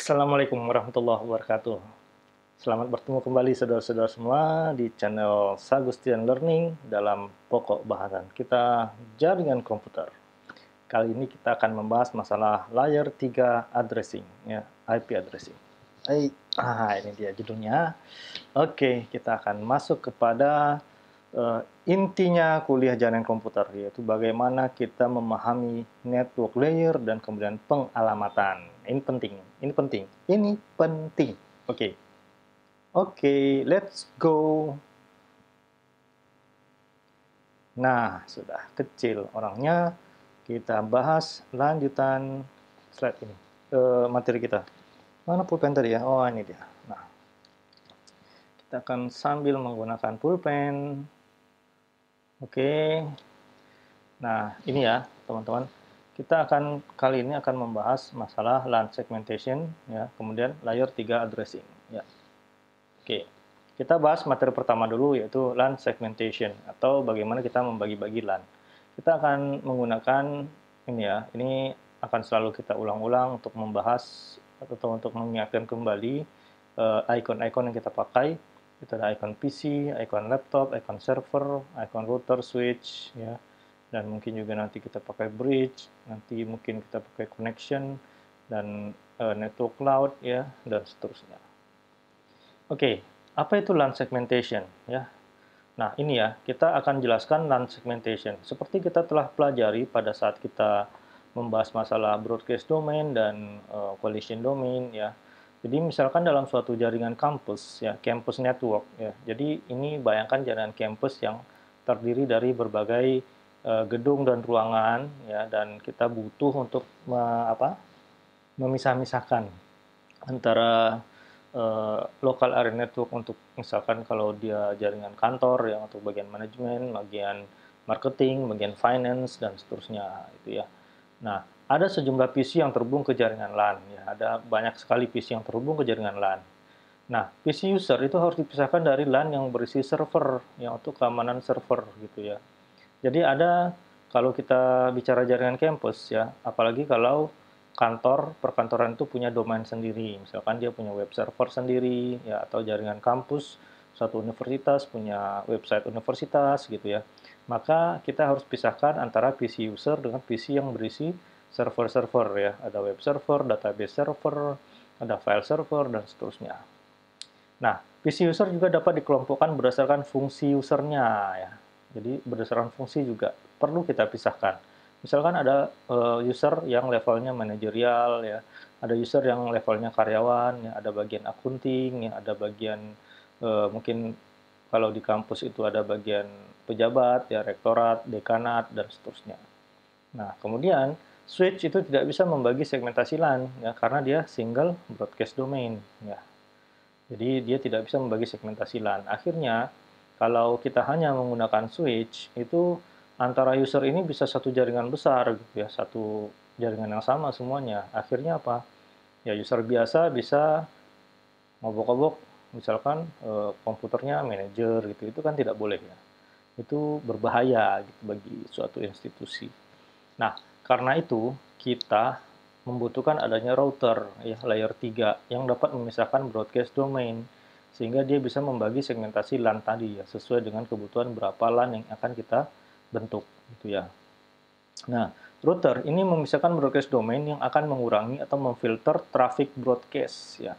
Assalamualaikum warahmatullahi wabarakatuh. Selamat bertemu kembali saudara-saudara semua di channel Sagustian Learning dalam pokok bahasan kita jaringan komputer. Kali ini kita akan membahas masalah layer 3 addressing, ya, IP addressing. Ini dia judulnya. Oke, kita akan masuk kepada intinya kuliah jaringan komputer, yaitu bagaimana kita memahami network layer dan kemudian pengalamatan. Ini penting, ini penting, ini penting. Oke, let's go. Nah, sudah kecil orangnya. Kita bahas lanjutan slide ini, materi kita. Mana pulpen tadi ya? Oh, ini dia. Nah, kita akan sambil menggunakan pulpen. Oke. Nah, ini ya, teman-teman. Kita akan kali ini akan membahas masalah LAN segmentation, ya, kemudian layer 3 addressing, ya. Oke. Kita bahas materi pertama dulu, yaitu LAN segmentation atau bagaimana kita membagi-bagi LAN. Kita akan menggunakan ini ya, ini akan selalu kita ulang-ulang untuk membahas atau untuk mengingatkan kembali icon-icon yang kita pakai. Itu ada icon PC, icon laptop, icon server, icon router, switch, ya. Dan mungkin juga nanti kita pakai bridge, nanti mungkin kita pakai connection, dan network cloud, ya, dan seterusnya. Oke, apa itu LAN segmentation, ya? Nah, ini ya, kita akan jelaskan LAN segmentation. Seperti kita telah pelajari pada saat kita membahas masalah broadcast domain dan collision domain, ya. Jadi misalkan dalam suatu jaringan kampus, ya, campus network, ya. Jadi ini bayangkan jaringan kampus yang terdiri dari berbagai gedung dan ruangan, ya, dan kita butuh untuk memisah-misahkan antara local area network untuk misalkan kalau dia jaringan kantor, ya, untuk bagian manajemen, bagian marketing, bagian finance, dan seterusnya, itu ya. Nah, ada sejumlah PC yang terhubung ke jaringan LAN, ya, ada banyak sekali PC yang terhubung ke jaringan LAN. Nah, PC user itu harus dipisahkan dari LAN yang berisi server, yang untuk keamanan server, gitu ya. Jadi ada, kalau kita bicara jaringan kampus, ya, apalagi kalau kantor perkantoran itu punya domain sendiri, misalkan dia punya web server sendiri, ya, atau jaringan kampus suatu universitas punya website universitas, gitu ya, maka kita harus pisahkan antara PC user dengan PC yang berisi server-server, ya, ada web server, database server, ada file server, dan seterusnya. Nah, PC user juga dapat dikelompokkan berdasarkan fungsi usernya, ya. Jadi berdasarkan fungsi juga perlu kita pisahkan. Misalkan ada user yang levelnya manajerial, ya, ada user yang levelnya karyawan, ya, ada bagian akunting, ya, ada bagian mungkin kalau di kampus itu ada bagian pejabat, ya, rektorat, dekanat, dan seterusnya. Nah, kemudian switch itu tidak bisa membagi segmentasi LAN, ya, karena dia single broadcast domain, ya. Jadi dia tidak bisa membagi segmentasi LAN. Akhirnya kalau kita hanya menggunakan switch, itu antara user ini bisa satu jaringan besar, gitu ya, satu jaringan yang sama semuanya. Akhirnya apa? Ya, user biasa bisa ngobok-ngobok, misalkan komputernya manajer, gitu. Itu kan tidak boleh, ya. Itu berbahaya gitu bagi suatu institusi. Nah, karena itu kita membutuhkan adanya router, ya, layer 3 yang dapat memisahkan broadcast domain sehingga dia bisa membagi segmentasi LAN tadi, ya, sesuai dengan kebutuhan berapa LAN yang akan kita bentuk, gitu ya. Nah, router ini memisahkan broadcast domain yang akan mengurangi atau memfilter traffic broadcast, ya.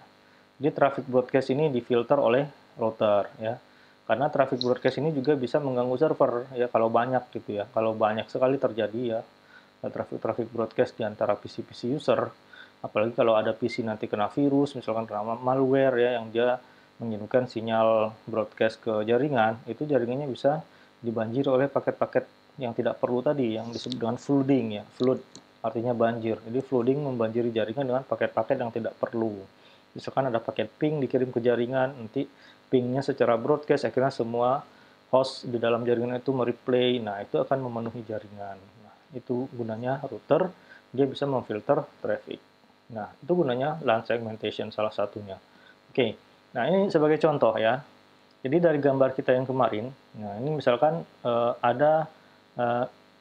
Jadi traffic broadcast ini difilter oleh router, ya. Karena traffic broadcast ini juga bisa mengganggu server, ya, kalau banyak, gitu ya. Kalau banyak sekali terjadi, ya, traffic broadcast di antara PC-PC user, apalagi kalau ada PC nanti kena virus, misalkan kena malware, ya, yang dia mengirimkan sinyal broadcast ke jaringan, itu jaringannya bisa dibanjiri oleh paket-paket yang tidak perlu tadi, yang disebut dengan flooding, ya, flood artinya banjir. Jadi flooding membanjiri jaringan dengan paket-paket yang tidak perlu. Misalkan ada paket ping dikirim ke jaringan, nanti pingnya secara broadcast, akhirnya semua host di dalam jaringan itu mereplay, nah itu akan memenuhi jaringan. Nah, itu gunanya router, dia bisa memfilter traffic. Nah, itu gunanya LAN segmentation salah satunya. Oke, nah ini sebagai contoh, ya. Jadi dari gambar kita yang kemarin, nah ini misalkan ada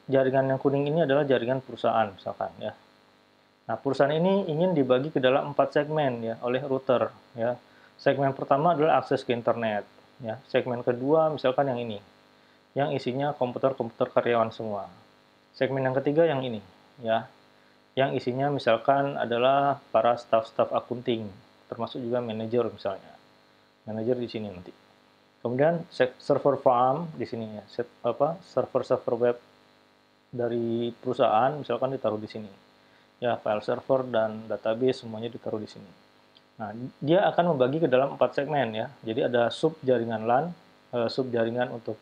jaringan yang kuning ini adalah jaringan perusahaan, misalkan, ya. Nah, perusahaan ini ingin dibagi ke dalam 4 segmen ya oleh router ya. Segmen pertama adalah akses ke internet ya. Segmen kedua misalkan yang ini, yang isinya komputer-komputer karyawan semua. Segmen yang ketiga yang ini ya, yang isinya misalkan adalah para staf-staf akunting, termasuk juga manajer misalnya. Manajer di sini nanti. Kemudian server farm di sini ya, server-server web dari perusahaan misalkan ditaruh di sini. Ya, file server dan database semuanya ditaruh di sini. Nah, dia akan membagi ke dalam 4 segmen ya. Jadi ada sub jaringan LAN, sub jaringan untuk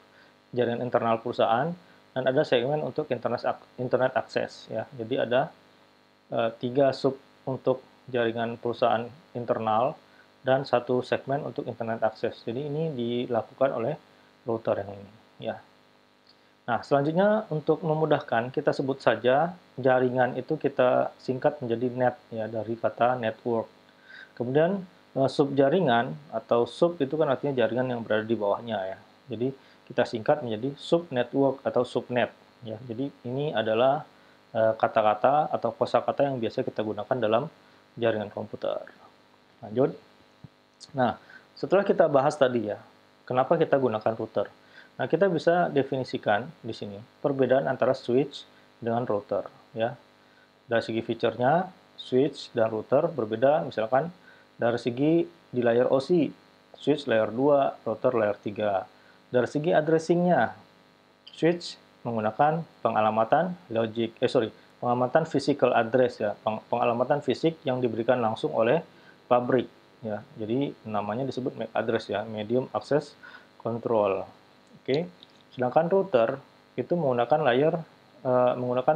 jaringan internal perusahaan, dan ada segmen untuk internet akses ya. Jadi ada 3 sub untuk jaringan perusahaan internal dan 1 segmen untuk internet akses. Jadi ini dilakukan oleh router yang ini ya. Nah, selanjutnya untuk memudahkan kita sebut saja jaringan itu kita singkat menjadi net ya, dari kata network. Kemudian sub jaringan atau sub itu kan artinya jaringan yang berada di bawahnya ya. Jadi kita singkat menjadi sub network atau subnet ya. Jadi ini adalah kata-kata atau kosakata yang biasa kita gunakan dalam jaringan komputer. Lanjut. Nah, setelah kita bahas tadi ya, kenapa kita gunakan router? Nah, kita bisa definisikan di sini perbedaan antara switch dengan router ya. Dari segi fiturnya, switch dan router berbeda, misalkan dari segi di layer OSI, switch layer 2, router layer 3. Dari segi addressing-nya, switch menggunakan pengalamatan pengalamatan physical address ya, pengalamatan fisik yang diberikan langsung oleh pabrik ya. Jadi namanya disebut MAC address ya, medium access control. Oke. Sedangkan router itu menggunakan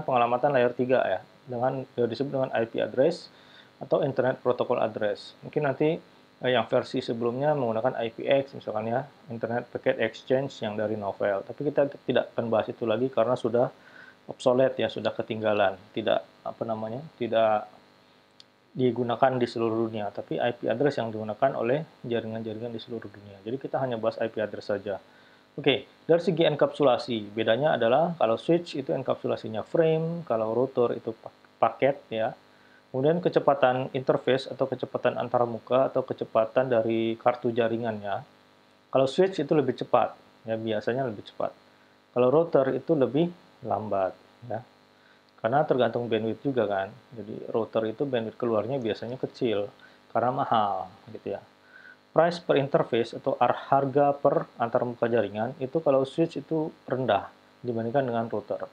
pengalamatan layer 3 ya, dengan disebut dengan IP address atau Internet Protocol Address. Mungkin nanti yang versi sebelumnya menggunakan IPX misalkan ya, Internet Packet Exchange yang dari Novell. Tapi kita tidak akan bahas itu lagi karena sudah obsolete ya, sudah ketinggalan, tidak tidak digunakan di seluruh dunia, tapi IP address yang digunakan oleh jaringan-jaringan di seluruh dunia. Jadi kita hanya bahas IP address saja. Oke, dari segi enkapsulasi, bedanya adalah kalau switch itu enkapsulasinya frame, kalau router itu paket ya. Kemudian kecepatan interface atau kecepatan antarmuka atau kecepatan dari kartu jaringannya. Kalau switch itu lebih cepat, ya biasanya lebih cepat. Kalau router itu lebih lambat, ya. Karena tergantung bandwidth juga kan. Jadi router itu bandwidth keluarnya biasanya kecil karena mahal, gitu ya. Price per interface atau harga per antarmuka jaringan itu kalau switch itu rendah dibandingkan dengan router,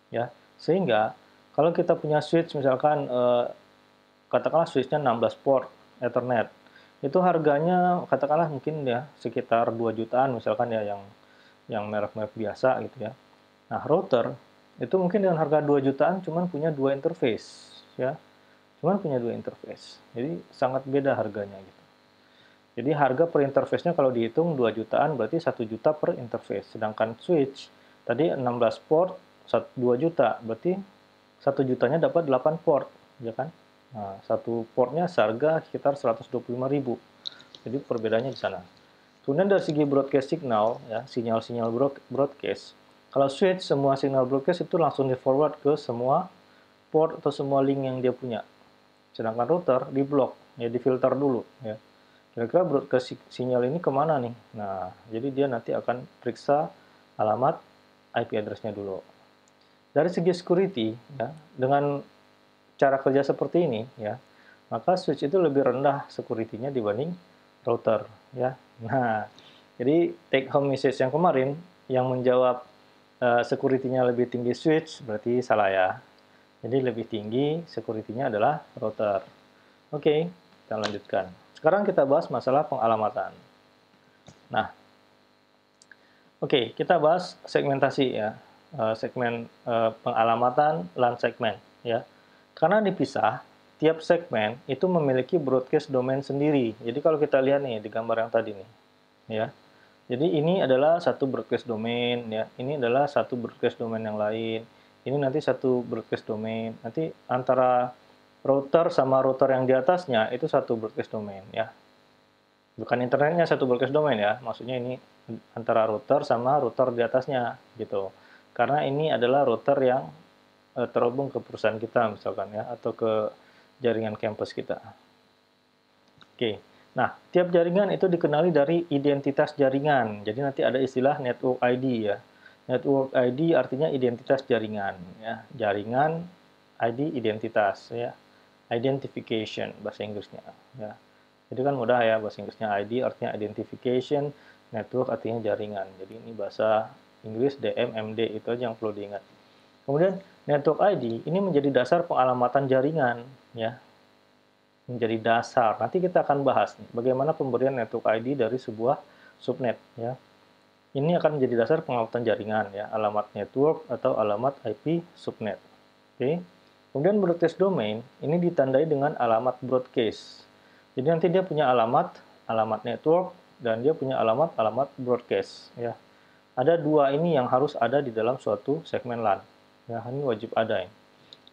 ya. Sehingga kalau kita punya switch misalkan katakanlah switchnya 16 port Ethernet, itu harganya katakanlah mungkin ya sekitar 2 jutaan misalkan ya, yang merek-merek biasa gitu ya. Nah, router itu mungkin dengan harga 2 jutaan cuman punya 2 interface ya. Cuman punya 2 interface. Jadi sangat beda harganya gitu. Jadi harga per interface-nya kalau dihitung 2 jutaan berarti 1 juta per interface. Sedangkan switch tadi 16 port 2 juta, berarti 1 jutanya dapat 8 port, ya kan? Nah, satu portnya seharga sekitar 125.000. Jadi perbedaannya di sana. Kemudian dari segi broadcast signal, ya, sinyal-sinyal broadcast, kalau switch semua signal broadcast itu langsung di forward ke semua port atau semua link yang dia punya. Sedangkan router di block, ya difilter dulu, ya. Kira-kira broadcast sinyal ini kemana nih? Nah, jadi dia nanti akan periksa alamat IP address-nya dulu. Dari segi security, ya, dengan cara kerja seperti ini, ya, maka switch itu lebih rendah security-nya dibanding router, ya. Nah, jadi take home message yang kemarin yang menjawab security-nya lebih tinggi switch berarti salah ya. Jadi lebih tinggi security-nya adalah router. Oke, kita lanjutkan. Sekarang kita bahas masalah pengalamatan. Nah, oke, kita bahas segmentasi ya. Segmen pengalamatan LAN segmen ya. Karena dipisah, tiap segmen itu memiliki broadcast domain sendiri. Jadi kalau kita lihat nih di gambar yang tadi nih, ya. Jadi ini adalah satu broadcast domain ya. Ini adalah satu broadcast domain yang lain. Ini nanti satu broadcast domain. Nanti antara router sama router yang di atasnya itu satu broadcast domain ya. Bukan internetnya satu broadcast domain ya. Maksudnya ini antara router sama router di atasnya gitu. Karena ini adalah router yang terhubung ke perusahaan kita misalkan ya, atau ke jaringan kampus kita. Oke. Nah, tiap jaringan itu dikenali dari identitas jaringan. Jadi nanti ada istilah network ID ya. Network ID artinya identitas jaringan ya. Jaringan ID identitas ya. Identification bahasa Inggrisnya ya. Jadi kan mudah ya bahasa Inggrisnya. ID artinya identification, network artinya jaringan. Jadi ini bahasa Inggris DM, MD itu aja yang perlu diingat. Kemudian network ID ini menjadi dasar pengalamatan jaringan ya. Menjadi dasar. Nanti kita akan bahas nih, bagaimana pemberian network ID dari sebuah subnet ya. Ini akan menjadi dasar pengalamatan jaringan ya, alamat network atau alamat IP subnet. Oke. Kemudian broadcast domain ini ditandai dengan alamat broadcast. Jadi nanti dia punya alamat network, dan dia punya alamat broadcast ya. Ada dua ini yang harus ada di dalam suatu segmen LAN. Ya, ini wajib ada ya.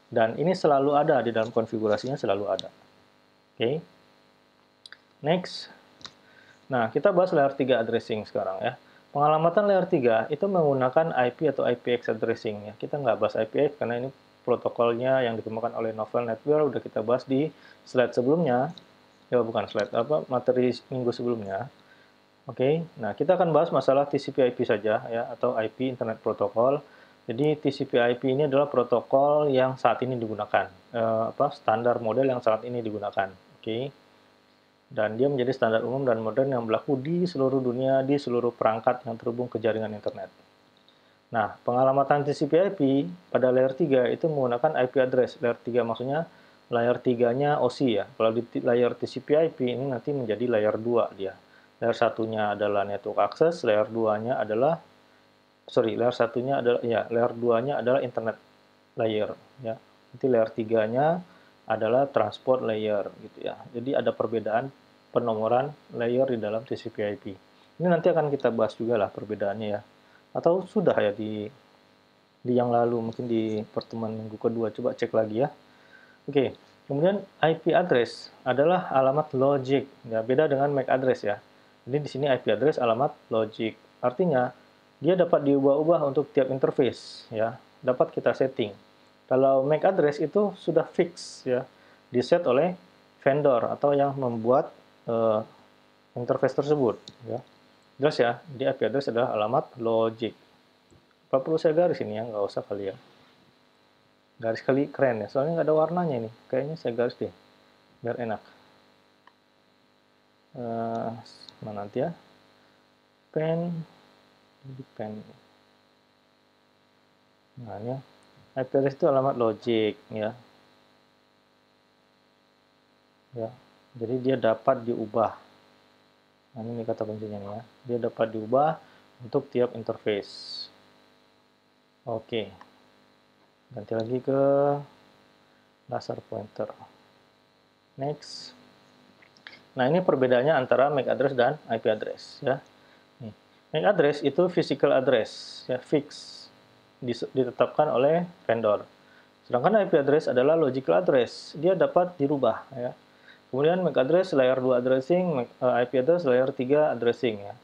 Dan ini selalu ada di dalam konfigurasinya, selalu ada. Oke. Next. Nah, kita bahas layer 3 addressing sekarang ya. Pengalamatan layer 3 itu menggunakan IP atau IPX addressing ya. Kita nggak bahas IPX karena ini protokolnya yang dikembangkan oleh Novell Network, udah kita bahas di slide sebelumnya. Ya, bukan slide, materi minggu sebelumnya. Oke. Nah, kita akan bahas masalah TCP/IP saja ya, atau IP Internet Protocol. Jadi TCP/IP ini adalah protokol yang saat ini digunakan, standar model yang saat ini digunakan. Oke. Dan dia menjadi standar umum dan modern yang berlaku di seluruh dunia, di seluruh perangkat yang terhubung ke jaringan internet. Nah, pengalamatan TCP/IP pada layer 3 itu menggunakan IP address. Layer 3 maksudnya layer 3-nya OSI ya. Kalau di layer TCP/IP ini nanti menjadi layer 2 dia. Layer 1-nya adalah network access, layer 2-nya adalah layer 1-nya adalah layer 2-nya adalah internet layer ya. Nanti layer 3-nya adalah transport layer gitu ya. Jadi ada perbedaan penomoran layer di dalam TCP/IP. Ini nanti akan kita bahas juga lah perbedaannya ya. Atau sudah ya di yang lalu, mungkin di pertemuan minggu kedua. Coba cek lagi ya. Oke. Kemudian IP address adalah alamat logic. Ya, beda dengan MAC address ya. Jadi di sini IP address alamat logic. Artinya dia dapat diubah-ubah untuk tiap interface ya. Dapat kita setting. Kalau MAC address itu sudah fix ya, diset oleh vendor atau yang membuat interface tersebut ya. Jelas ya, di IP address adalah alamat logic. Apa perlu saya garis ini ya? Nggak usah kali ya. Garis kali keren ya, soalnya nggak ada warnanya ini. Kayaknya saya garis deh, biar enak. Mana nanti ya? Pen. Nah, ya. IP address itu alamat logic ya. Ya. Jadi dia dapat diubah. Nah, ini kata kuncinya nih ya. Dia dapat diubah untuk tiap interface. Oke. Ganti lagi ke laser pointer. Next. Nah, ini perbedaannya antara MAC address dan IP address ya. Nih. MAC address itu physical address ya, fix. Ditetapkan oleh vendor. Sedangkan IP address adalah logical address. Dia dapat dirubah ya. Kemudian MAC address layer 2 addressing, IP address layer 3 addressing ya.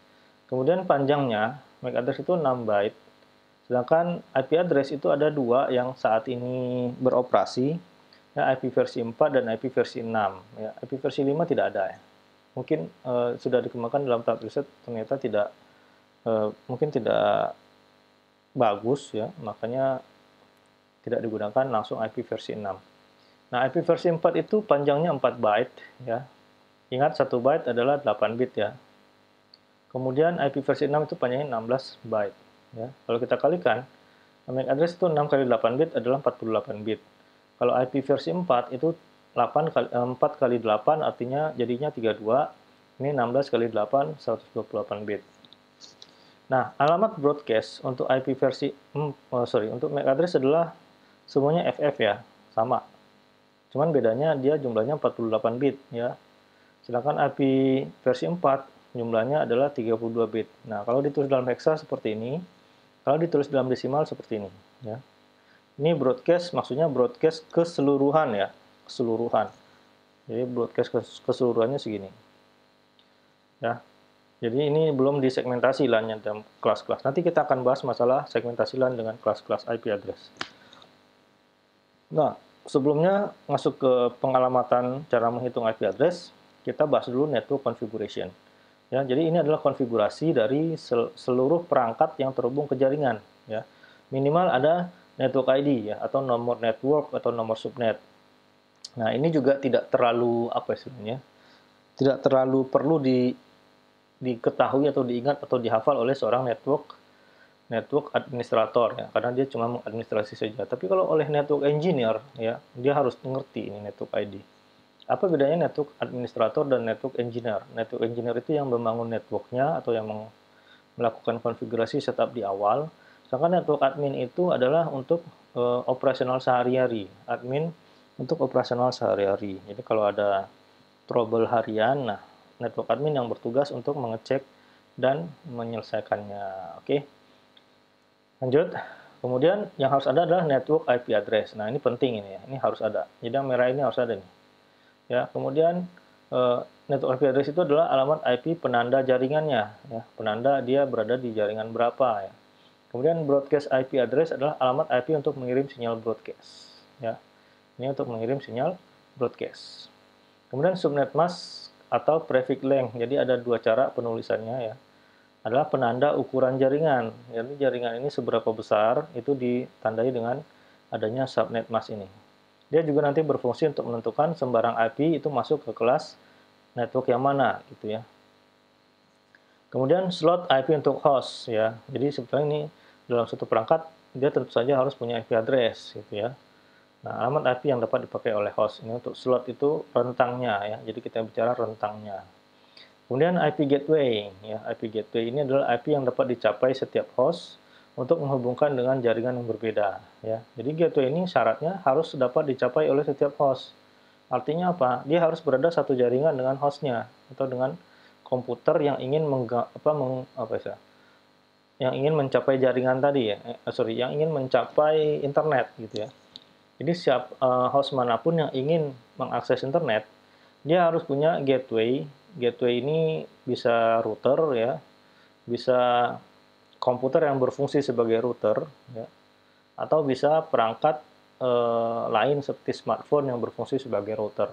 Kemudian panjangnya MAC address itu 6 byte. Sedangkan IP address itu ada dua yang saat ini beroperasi, ya, IP versi 4 dan IP versi 6 ya. IP versi 5 tidak ada ya. Mungkin sudah dikembangkan dalam tahap riset, ternyata tidak mungkin tidak bagus ya, makanya tidak digunakan langsung IP versi 6. Nah, IP versi 4 itu panjangnya 4 byte ya. Ingat 1 byte adalah 8 bit ya. Kemudian IP versi 6 itu panjangnya 16 byte ya. Kalau kita kalikan, MAC address itu 6 kali 8 bit adalah 48 bit. Kalau IP versi 4 itu 4 kali 8 artinya jadinya 32. Ini 16 kali 8 128 bit. Nah, alamat broadcast untuk IP versi untuk MAC address adalah semuanya FF ya, sama. Cuman bedanya dia jumlahnya 48 bit ya. Sedangkan IP versi 4 jumlahnya adalah 32 bit. Nah, kalau ditulis dalam hexa seperti ini, kalau ditulis dalam desimal seperti ini ya. Ini broadcast maksudnya broadcast keseluruhan ya, keseluruhan. Jadi broadcast keseluruhannya segini. Ya. Jadi ini belum disegmentasi LAN-nya dalam kelas-kelas. Nanti kita akan bahas masalah segmentasi LAN dengan kelas-kelas IP address. Nah, sebelumnya masuk ke pengalamatan cara menghitung IP address, kita bahas dulu network configuration. Ya, jadi ini adalah konfigurasi dari seluruh perangkat yang terhubung ke jaringan. Ya, minimal ada network ID ya, atau nomor network atau nomor subnet. Nah, ini juga tidak terlalu apa istilahnya, tidak terlalu perlu diketahui atau diingat atau dihafal oleh seorang network administrator ya, karena dia cuma mengadministrasi saja. Tapi kalau oleh network engineer ya, dia harus mengerti ini network ID. Apa bedanya network administrator dan network engineer? Network engineer itu yang membangun networknya atau yang melakukan konfigurasi setup di awal. Sedangkan network admin itu adalah untuk operasional sehari-hari. Admin untuk operasional sehari-hari. Jadi kalau ada trouble harian, nah network admin yang bertugas untuk mengecek dan menyelesaikannya. Oke. Lanjut. Kemudian yang harus ada adalah network IP address. Nah, ini penting ini ya. Ini harus ada. Jadi yang merah ini harus ada nih. Ya, kemudian network IP address itu adalah alamat IP penanda jaringannya ya. Penanda dia berada di jaringan berapa ya. Kemudian broadcast IP address adalah alamat IP untuk mengirim sinyal broadcast ya. Ini untuk mengirim sinyal broadcast. Kemudian subnet mask atau prefix length. Jadi ada dua cara penulisannya ya, adalah penanda ukuran jaringan. Jadi jaringan ini seberapa besar itu ditandai dengan adanya subnet mask ini. Dia juga nanti berfungsi untuk menentukan sembarang IP itu masuk ke kelas network yang mana gitu ya. Kemudian slot IP untuk host ya. Jadi sebetulnya ini dalam satu perangkat dia tentu saja harus punya IP address gitu ya. Nah, alamat IP yang dapat dipakai oleh host ini untuk slot itu rentangnya ya. Jadi kita bicara rentangnya. Kemudian IP gateway, ya IP gateway ini adalah IP yang dapat dicapai setiap host untuk menghubungkan dengan jaringan yang berbeda. Ya, jadi gateway ini syaratnya harus dapat dicapai oleh setiap host. Artinya apa? Dia harus berada satu jaringan dengan hostnya atau dengan komputer yang ingin yang ingin mencapai jaringan tadi ya, yang ingin mencapai internet gitu ya. Jadi host manapun yang ingin mengakses internet, dia harus punya gateway. Gateway ini bisa router ya, bisa komputer yang berfungsi sebagai router ya, atau bisa perangkat lain seperti smartphone yang berfungsi sebagai router.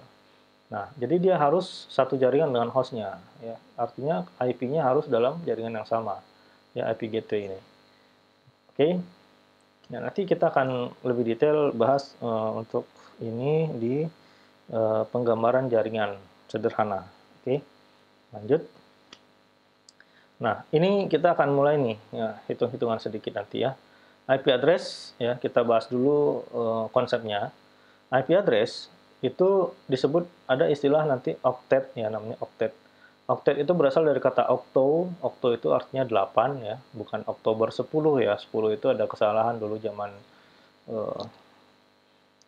Nah, jadi dia harus satu jaringan dengan hostnya ya. Artinya IP-nya harus dalam jaringan yang sama ya, IP gateway ini. Oke. Nah, nanti kita akan lebih detail bahas untuk ini di penggambaran jaringan sederhana. Oke, lanjut. Nah, ini kita akan mulai nih, ya, hitung-hitungan sedikit nanti ya. IP address, ya, kita bahas dulu konsepnya. IP address itu disebut, ada istilah nanti octet, ya, namanya octet. Octet itu berasal dari kata octo. Octo itu artinya 8, ya, bukan Oktober 10 ya. 10 itu ada kesalahan dulu zaman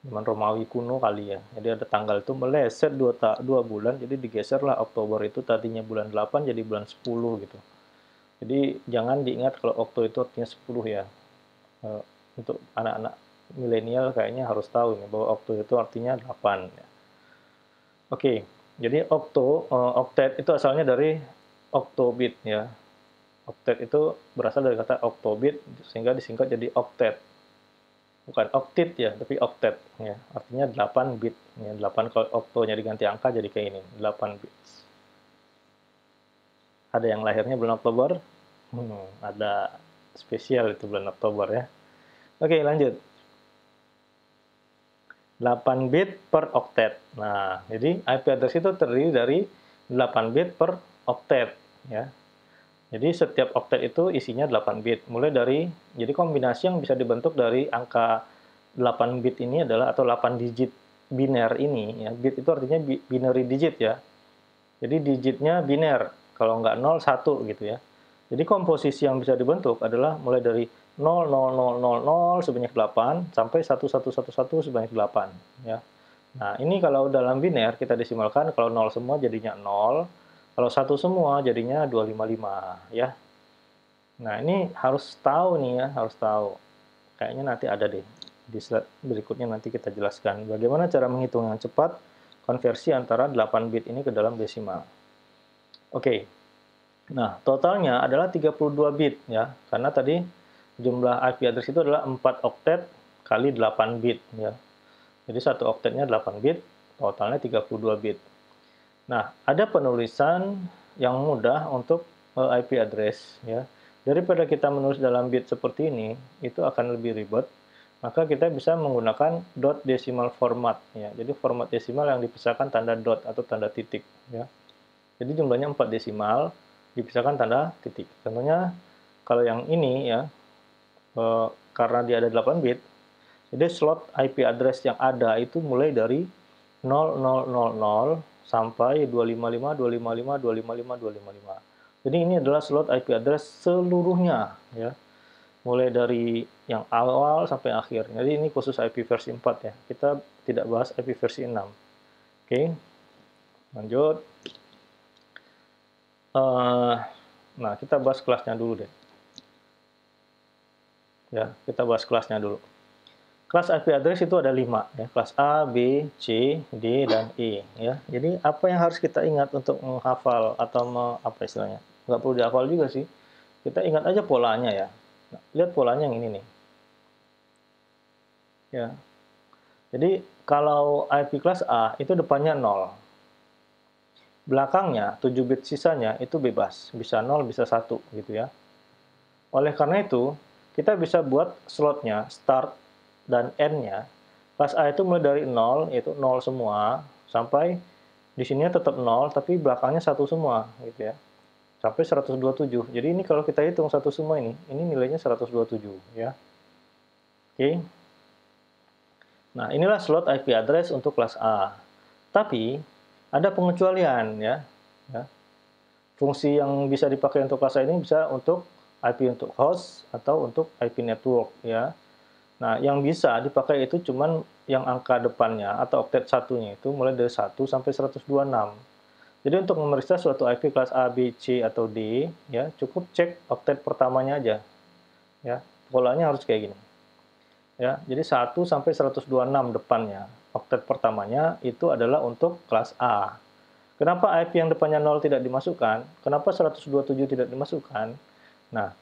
Romawi kuno kali ya. Jadi ada tanggal itu meleset 2 bulan, jadi digeserlah Oktober itu tadinya bulan 8 jadi bulan 10 gitu. Jadi jangan diingat kalau Okto itu artinya 10 ya. Untuk anak-anak milenial kayaknya harus tahu nih bahwa Okto itu artinya 8 ya. Oke, jadi octet itu asalnya dari octobit ya. Octet itu berasal dari kata octobit sehingga disingkat jadi octet. Bukan octet ya, tapi octet ya. Artinya 8 bit ya. 8 kalau oktonya diganti angka jadi kayak ini, 8 bit. Ada yang lahirnya bulan Oktober? Ada spesial itu bulan Oktober ya. Oke, lanjut. 8 bit per oktet. Nah, jadi IP address itu terdiri dari 8 bit per oktet ya. Jadi setiap oktet itu isinya 8 bit. Mulai dari, jadi kombinasi yang bisa dibentuk dari angka 8 bit ini adalah, atau 8 digit biner ini ya. Bit itu artinya binary digit ya. Jadi digitnya biner. Kalau nggak 0, 1 gitu ya. Jadi komposisi yang bisa dibentuk adalah mulai dari 00000 sebanyak 8 sampai 1111 sebanyak 8 ya. Nah, ini kalau dalam biner kita desimalkan, kalau 0 semua jadinya 0, kalau 1 semua jadinya 255 ya. Nah, ini harus tahu nih ya, harus tahu. Kayaknya nanti ada deh di slide berikutnya, nanti kita jelaskan bagaimana cara menghitung yang cepat konversi antara 8 bit ini ke dalam desimal. Oke. Nah, totalnya adalah 32 bit ya, karena tadi jumlah IP address itu adalah 4 oktet kali 8 bit ya. Jadi satu oktetnya 8 bit, totalnya 32 bit. Nah, ada penulisan yang mudah untuk IP address ya. Daripada kita menulis dalam bit seperti ini, itu akan lebih ribet. Maka kita bisa menggunakan dot decimal format ya. Jadi format desimal yang dipisahkan tanda dot atau tanda titik ya. Jadi jumlahnya 4 desimal dipisahkan tanda titik. Contohnya kalau yang ini ya, karena dia ada 8 bit, jadi slot IP address yang ada itu mulai dari 0000 sampai 255, 255, 255, 255. Jadi ini adalah slot IP address seluruhnya ya. Mulai dari yang awal sampai akhir. Jadi ini khusus IP versi 4 ya. Kita tidak bahas IP versi 6. Oke. Lanjut. Nah, kita bahas kelasnya dulu deh. Ya, kita bahas kelasnya dulu. Kelas IP address itu ada 5 ya, kelas A, B, C, D, dan E ya. Jadi apa yang harus kita ingat untuk menghafal atau apa istilahnya? Nggak perlu dihafal juga sih. Kita ingat aja polanya ya. Nah, lihat polanya yang ini nih. Ya. Jadi kalau IP kelas A itu depannya 0. Belakangnya 7 bit sisanya itu bebas, bisa 0, bisa 1 gitu ya. Oleh karena itu, kita bisa buat slotnya start dan end-nya. Kelas A itu mulai dari 0, yaitu 0 semua, sampai di sini tetap 0, tapi belakangnya 1 semua, gitu ya. Sampai 127. Jadi ini kalau kita hitung satu semua ini nilainya 127, ya. Oke. Nah, inilah slot IP address untuk kelas A. Tapi, ada pengecualian, ya. Fungsi yang bisa dipakai untuk kelas A ini bisa untuk IP untuk host atau untuk IP network, ya. Nah, yang bisa dipakai itu cuman yang angka depannya atau oktet satunya itu mulai dari 1 sampai 126. Jadi untuk memeriksa suatu IP kelas A, B, C, atau D, ya cukup cek oktet pertamanya aja. Ya, polanya harus kayak gini. Ya, jadi 1 sampai 126 depannya. Oktet pertamanya itu adalah untuk kelas A. Kenapa IP yang depannya 0 tidak dimasukkan? Kenapa 127 tidak dimasukkan? Nah,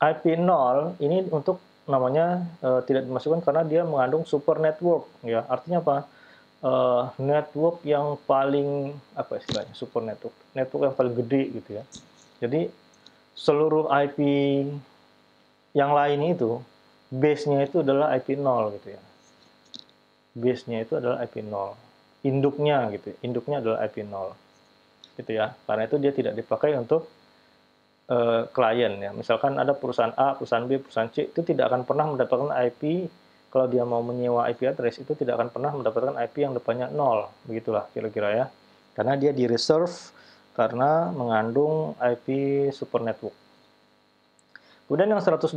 IP 0 ini untuk namanya tidak dimasukkan karena dia mengandung super network ya. Artinya apa? Network yang paling apa istilahnya? Super network. Network yang paling gede gitu ya. Jadi seluruh IP yang lain itu base-nya itu adalah IP 0 gitu ya. Base-nya itu adalah IP 0. Induknya gitu. Induknya adalah IP 0. Gitu ya. Karena itu dia tidak dipakai untuk klien ya. Misalkan ada perusahaan A, perusahaan B, perusahaan C itu tidak akan pernah mendapatkan IP kalau dia mau menyewa IP address itu tidak akan pernah mendapatkan IP yang depannya 0, begitulah kira-kira ya. Karena dia di reserve karena mengandung IP super network. Kemudian yang 127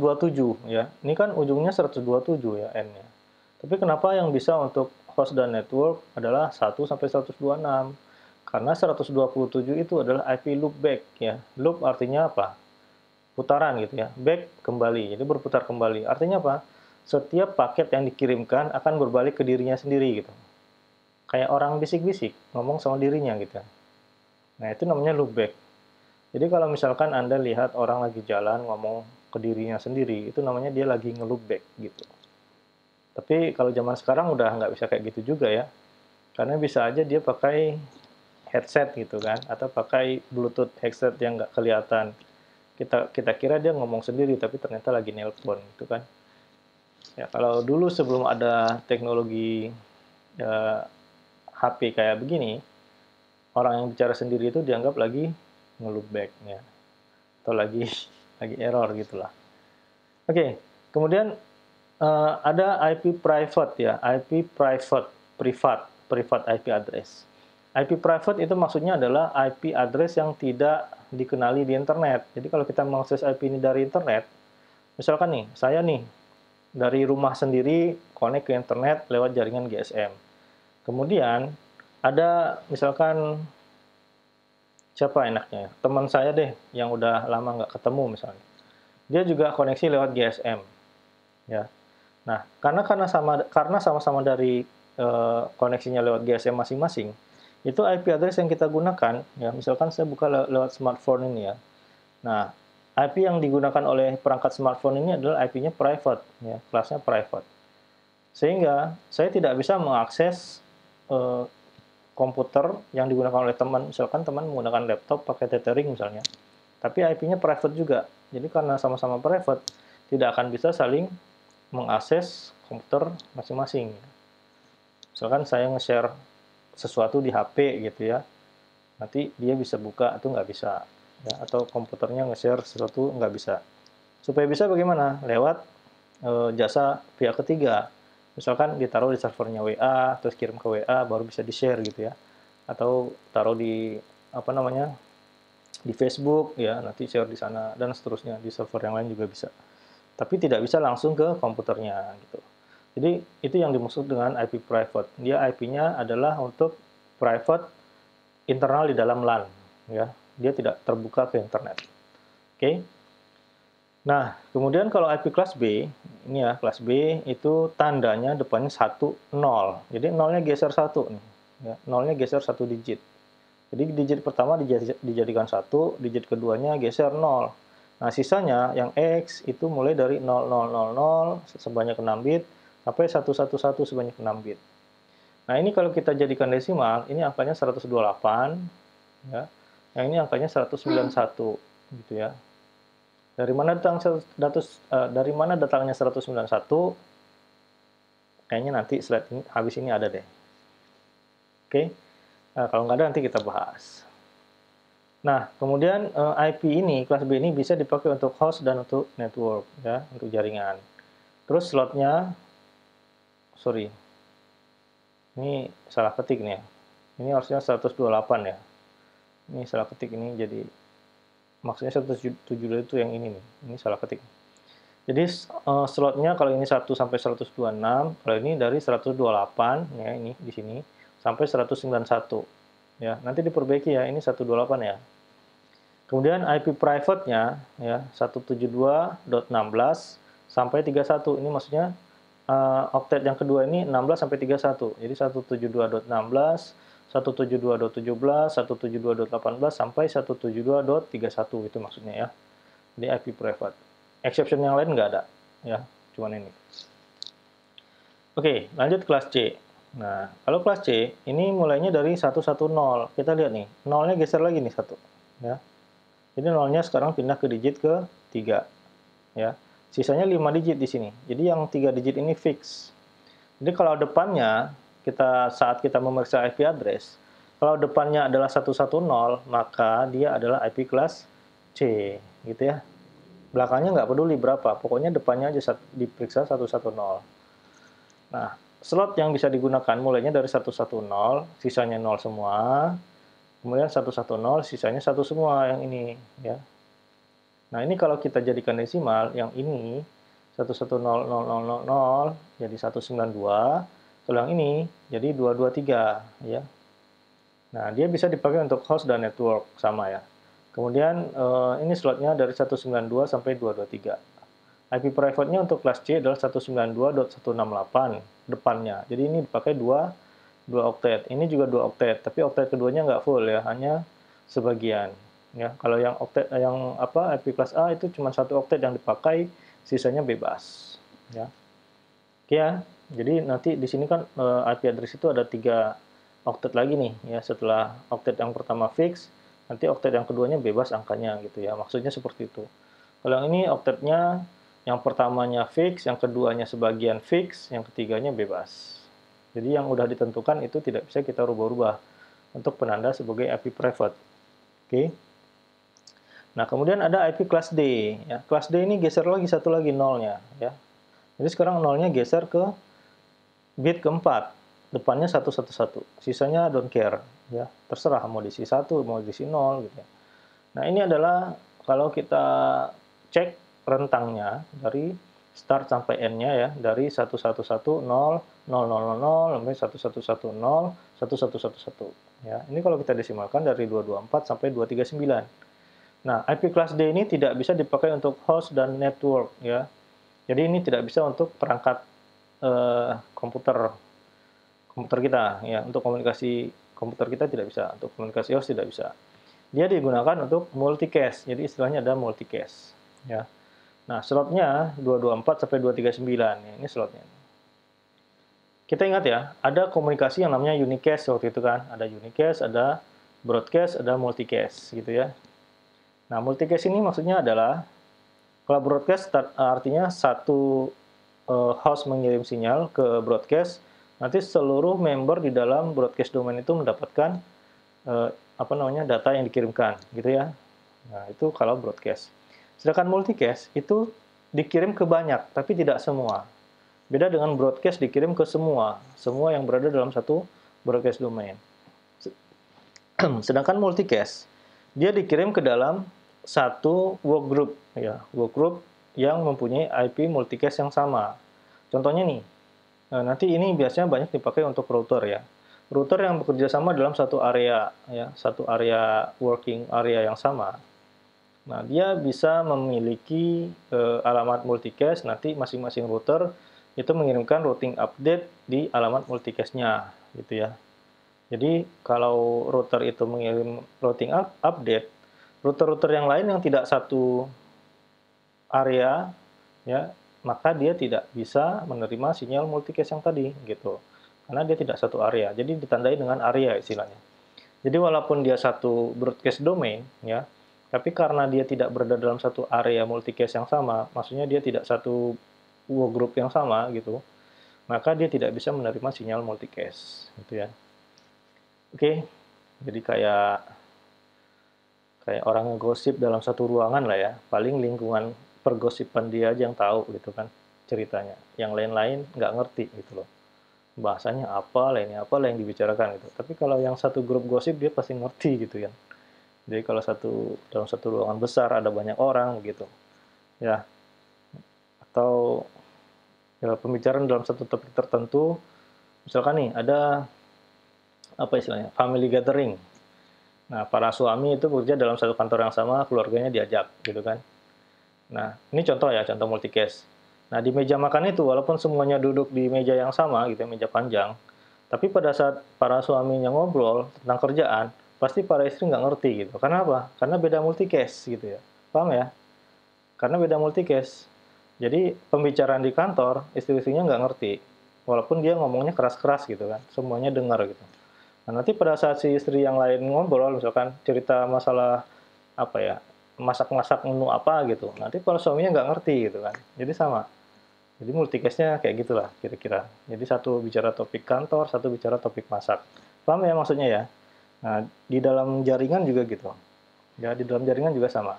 ya. Ini kan ujungnya 127 ya N-nya. Tapi kenapa yang bisa untuk host dan network adalah 1 sampai 126? Karena 127 itu adalah IP loopback ya. Loop artinya apa? Putaran gitu ya. Back kembali. Jadi berputar kembali. Artinya apa? Setiap paket yang dikirimkan akan berbalik ke dirinya sendiri gitu. Kayak orang bisik-bisik ngomong sama dirinya gitu. Nah, itu namanya loopback. Jadi kalau misalkan Anda lihat orang lagi jalan ngomong ke dirinya sendiri, itu namanya dia lagi nge-loopback gitu. Tapi kalau zaman sekarang udah nggak bisa kayak gitu juga ya. Karena bisa aja dia pakai headset gitu kan, atau pakai Bluetooth headset yang nggak kelihatan. Kita kira dia ngomong sendiri, tapi ternyata lagi nelpon gitu kan. Ya kalau dulu sebelum ada teknologi HP kayak begini, orang yang bicara sendiri itu dianggap lagi nge-loopback ya, atau lagi lagi error gitulah. Oke, kemudian ada IP private ya, IP privat IP address. IP private itu maksudnya adalah IP address yang tidak dikenali di internet. Jadi kalau kita mengakses IP ini dari internet, misalkan nih, saya nih dari rumah sendiri connect ke internet lewat jaringan GSM. Kemudian ada misalkan siapa enaknya? Teman saya deh yang udah lama nggak ketemu misalnya. Dia juga koneksi lewat GSM. Ya. Nah, karena sama-sama dari koneksinya lewat GSM masing-masing, itu IP address yang kita gunakan, ya misalkan saya buka lewat smartphone ini ya. Nah, IP yang digunakan oleh perangkat smartphone ini adalah IP-nya private, ya kelasnya private. Sehingga saya tidak bisa mengakses komputer yang digunakan oleh teman. Misalkan teman menggunakan laptop pakai tethering misalnya, tapi IP-nya private juga. Jadi karena sama-sama private, tidak akan bisa saling mengakses komputer masing-masing. Misalkan saya nge-share sesuatu di HP gitu ya, nanti dia bisa buka itu nggak bisa, ya, atau komputernya nge-share sesuatu nggak bisa. Supaya bisa bagaimana? Lewat jasa pihak ketiga. Misalkan ditaruh di servernya WA, terus kirim ke WA, baru bisa di-share gitu ya. Atau taruh di apa namanya, di Facebook ya, nanti share di sana dan seterusnya, di server yang lain juga bisa. Tapi tidak bisa langsung ke komputernya gitu. Jadi itu yang dimaksud dengan IP private. Dia IP-nya adalah untuk private internal di dalam LAN ya. Dia tidak terbuka ke internet. Oke. Nah, kemudian kalau IP kelas B, ini ya, kelas B itu tandanya depannya 1, 0. Jadi 0-nya geser 1 nih. Ya, 0-nya geser 1 digit. Jadi digit pertama dijadikan 1, digit keduanya geser 0. Nah, sisanya yang X itu mulai dari 0000 sebanyak 6 bit sampai 111 sebanyak 6 bit. Nah, ini kalau kita jadikan desimal, ini angkanya 128 ya. Yang ini angkanya 191 gitu ya. Dari mana datangnya 191? Kayaknya nanti slide ini, habis ini ada deh. Oke. Nah, kalau nggak ada nanti kita bahas. Nah, kemudian IP ini, kelas B ini bisa dipakai untuk host dan untuk network, ya, untuk jaringan. Terus slotnya, sorry, ini salah ketik nih ya. Ini harusnya 128 ya. Ini salah ketik ini jadi, maksudnya 172 itu yang ini nih. Ini salah ketik. Jadi slotnya kalau ini 1 sampai 126, kalau ini dari 128 ya, ini di sini sampai 191. Ya, nanti diperbaiki ya, ini 128 ya. Kemudian IP private-nya ya 172.16 sampai 31. Ini maksudnya oktet yang kedua ini 16 sampai 31. Jadi 172.16, 172.17, 172.18 sampai 172.31 itu maksudnya ya. Jadi IP private. Exception yang lain nggak ada ya, cuman ini. Oke, lanjut kelas C. Nah, kalau kelas C ini mulainya dari 110. Kita lihat nih, nolnya geser lagi nih 1 ya. Jadi nolnya sekarang pindah ke digit ke 3 ya. Sisanya 5 digit di sini. Jadi yang 3 digit ini fix. Jadi kalau depannya saat kita memeriksa IP address, kalau depannya adalah 110, maka dia adalah IP kelas C gitu ya. Belakangnya nggak peduli berapa, pokoknya depannya aja diperiksa 110. Nah, slot yang bisa digunakan mulainya dari 110, sisanya 0 semua. Kemudian 110, sisanya 1 semua yang ini ya. Nah, ini kalau kita jadikan desimal, yang ini 110.0000 jadi 192, kalau yang ini jadi 223 ya. Nah, dia bisa dipakai untuk host dan network sama ya. Kemudian ini slotnya dari 192 sampai 223. IP private-nya untuk kelas C adalah 192.168 depannya. Jadi ini dipakai 2 oktet. Ini juga 2 oktet, tapi oktet keduanya nggak full ya, hanya sebagian. Ya, kalau yang IP kelas A itu cuma 1 oktet yang dipakai, sisanya bebas. Ya. Oke ya. Jadi nanti di sini kan IP address itu ada 3 oktet lagi nih ya, setelah oktet yang pertama fix. Nanti oktet yang keduanya bebas angkanya gitu ya, maksudnya seperti itu. Kalau yang ini oktetnya yang pertamanya fix, yang keduanya sebagian fix, yang ketiganya bebas. Jadi yang udah ditentukan itu tidak bisa kita rubah-rubah untuk penanda sebagai IP private. Oke. Nah, kemudian ada IP kelas D. Ya. Kelas D ini geser lagi satu lagi nolnya. Ya. Jadi sekarang nolnya geser ke bit keempat. Depannya 111. Sisanya don't care. Ya, terserah mau diisi 1, mau diisi 0 gitu ya. Nah, ini adalah kalau kita cek rentangnya dari start sampai end-nya ya, dari 1110 000 sampai 1110 1111 ya. Ini kalau kita desimalkan dari 224 sampai 239. Nah, IP kelas D ini tidak bisa dipakai untuk host dan network ya. Jadi ini tidak bisa untuk perangkat komputer kita ya, untuk komunikasi komputer kita tidak bisa, untuk komunikasi host tidak bisa. Dia digunakan untuk multicast, jadi istilahnya ada multicast ya. Nah, slotnya 224 sampai 239 ya, ini slotnya. Kita ingat ya, ada komunikasi yang namanya unicast waktu itu kan. Ada unicast, ada broadcast, ada multicast gitu ya. Nah, multicast ini maksudnya adalah kalau broadcast artinya satu host mengirim sinyal ke broadcast, nanti seluruh member di dalam broadcast domain itu mendapatkan apa namanya data yang dikirimkan, gitu ya. Nah, itu kalau broadcast. Sedangkan multicast itu dikirim ke banyak, tapi tidak semua. Beda dengan broadcast dikirim ke semua yang berada dalam satu broadcast domain. Sedangkan multicast, dia dikirim ke dalam satu workgroup, ya, workgroup yang mempunyai IP multicast yang sama. Contohnya nih, nanti ini biasanya banyak dipakai untuk router ya. Router yang bekerja sama dalam satu area, ya, satu area working area yang sama. Nah, dia bisa memiliki alamat multicast, nanti masing-masing router itu mengirimkan routing update di alamat multicast-nya, gitu ya. Jadi, kalau router itu mengirim routing update, router-router yang lain yang tidak satu area, ya, maka dia tidak bisa menerima sinyal multicast yang tadi, gitu. Karena dia tidak satu area, jadi ditandai dengan area istilahnya. Jadi walaupun dia satu broadcast domain, ya, tapi karena dia tidak berada dalam satu area multicast yang sama, maksudnya dia tidak satu workgroup yang sama gitu, maka dia tidak bisa menerima sinyal multicast, gitu ya. Oke, jadi kayak orang ngegosip dalam satu ruangan lah ya, paling lingkungan pergosipan dia aja yang tahu gitu kan ceritanya, yang lain-lain nggak ngerti gitu loh. Bahasanya apa, lainnya apa lah yang dibicarakan gitu. Tapi kalau yang satu grup gosip dia pasti ngerti gitu kan. Jadi kalau dalam satu ruangan besar ada banyak orang gitu, ya, atau ya, pembicaraan dalam satu topik tertentu, misalkan nih ada apa istilahnya family gathering. Nah, para suami itu bekerja dalam satu kantor yang sama, keluarganya diajak gitu kan. Nah, ini contoh ya, contoh multicast. Nah, di meja makan itu walaupun semuanya duduk di meja yang sama gitu, meja panjang, tapi pada saat para suaminya ngobrol tentang kerjaan, pasti para istri nggak ngerti gitu. Karena apa? Karena beda multicast gitu ya. Paham ya? Karena beda multicast. Jadi pembicaraan di kantor, istri-istrinya nggak ngerti. Walaupun dia ngomongnya keras-keras gitu kan. Semuanya dengar gitu. Nah, nanti pada saat si istri yang lain ngobrol, misalkan cerita masalah apa ya, masak-masak menu apa gitu. Nanti para suaminya nggak ngerti gitu kan. Jadi sama. Jadi multicast-nya kayak gitulah kira-kira. Jadi satu bicara topik kantor, satu bicara topik masak. Paham ya maksudnya ya? Nah, di dalam jaringan juga gitu. Ya, di dalam jaringan juga sama.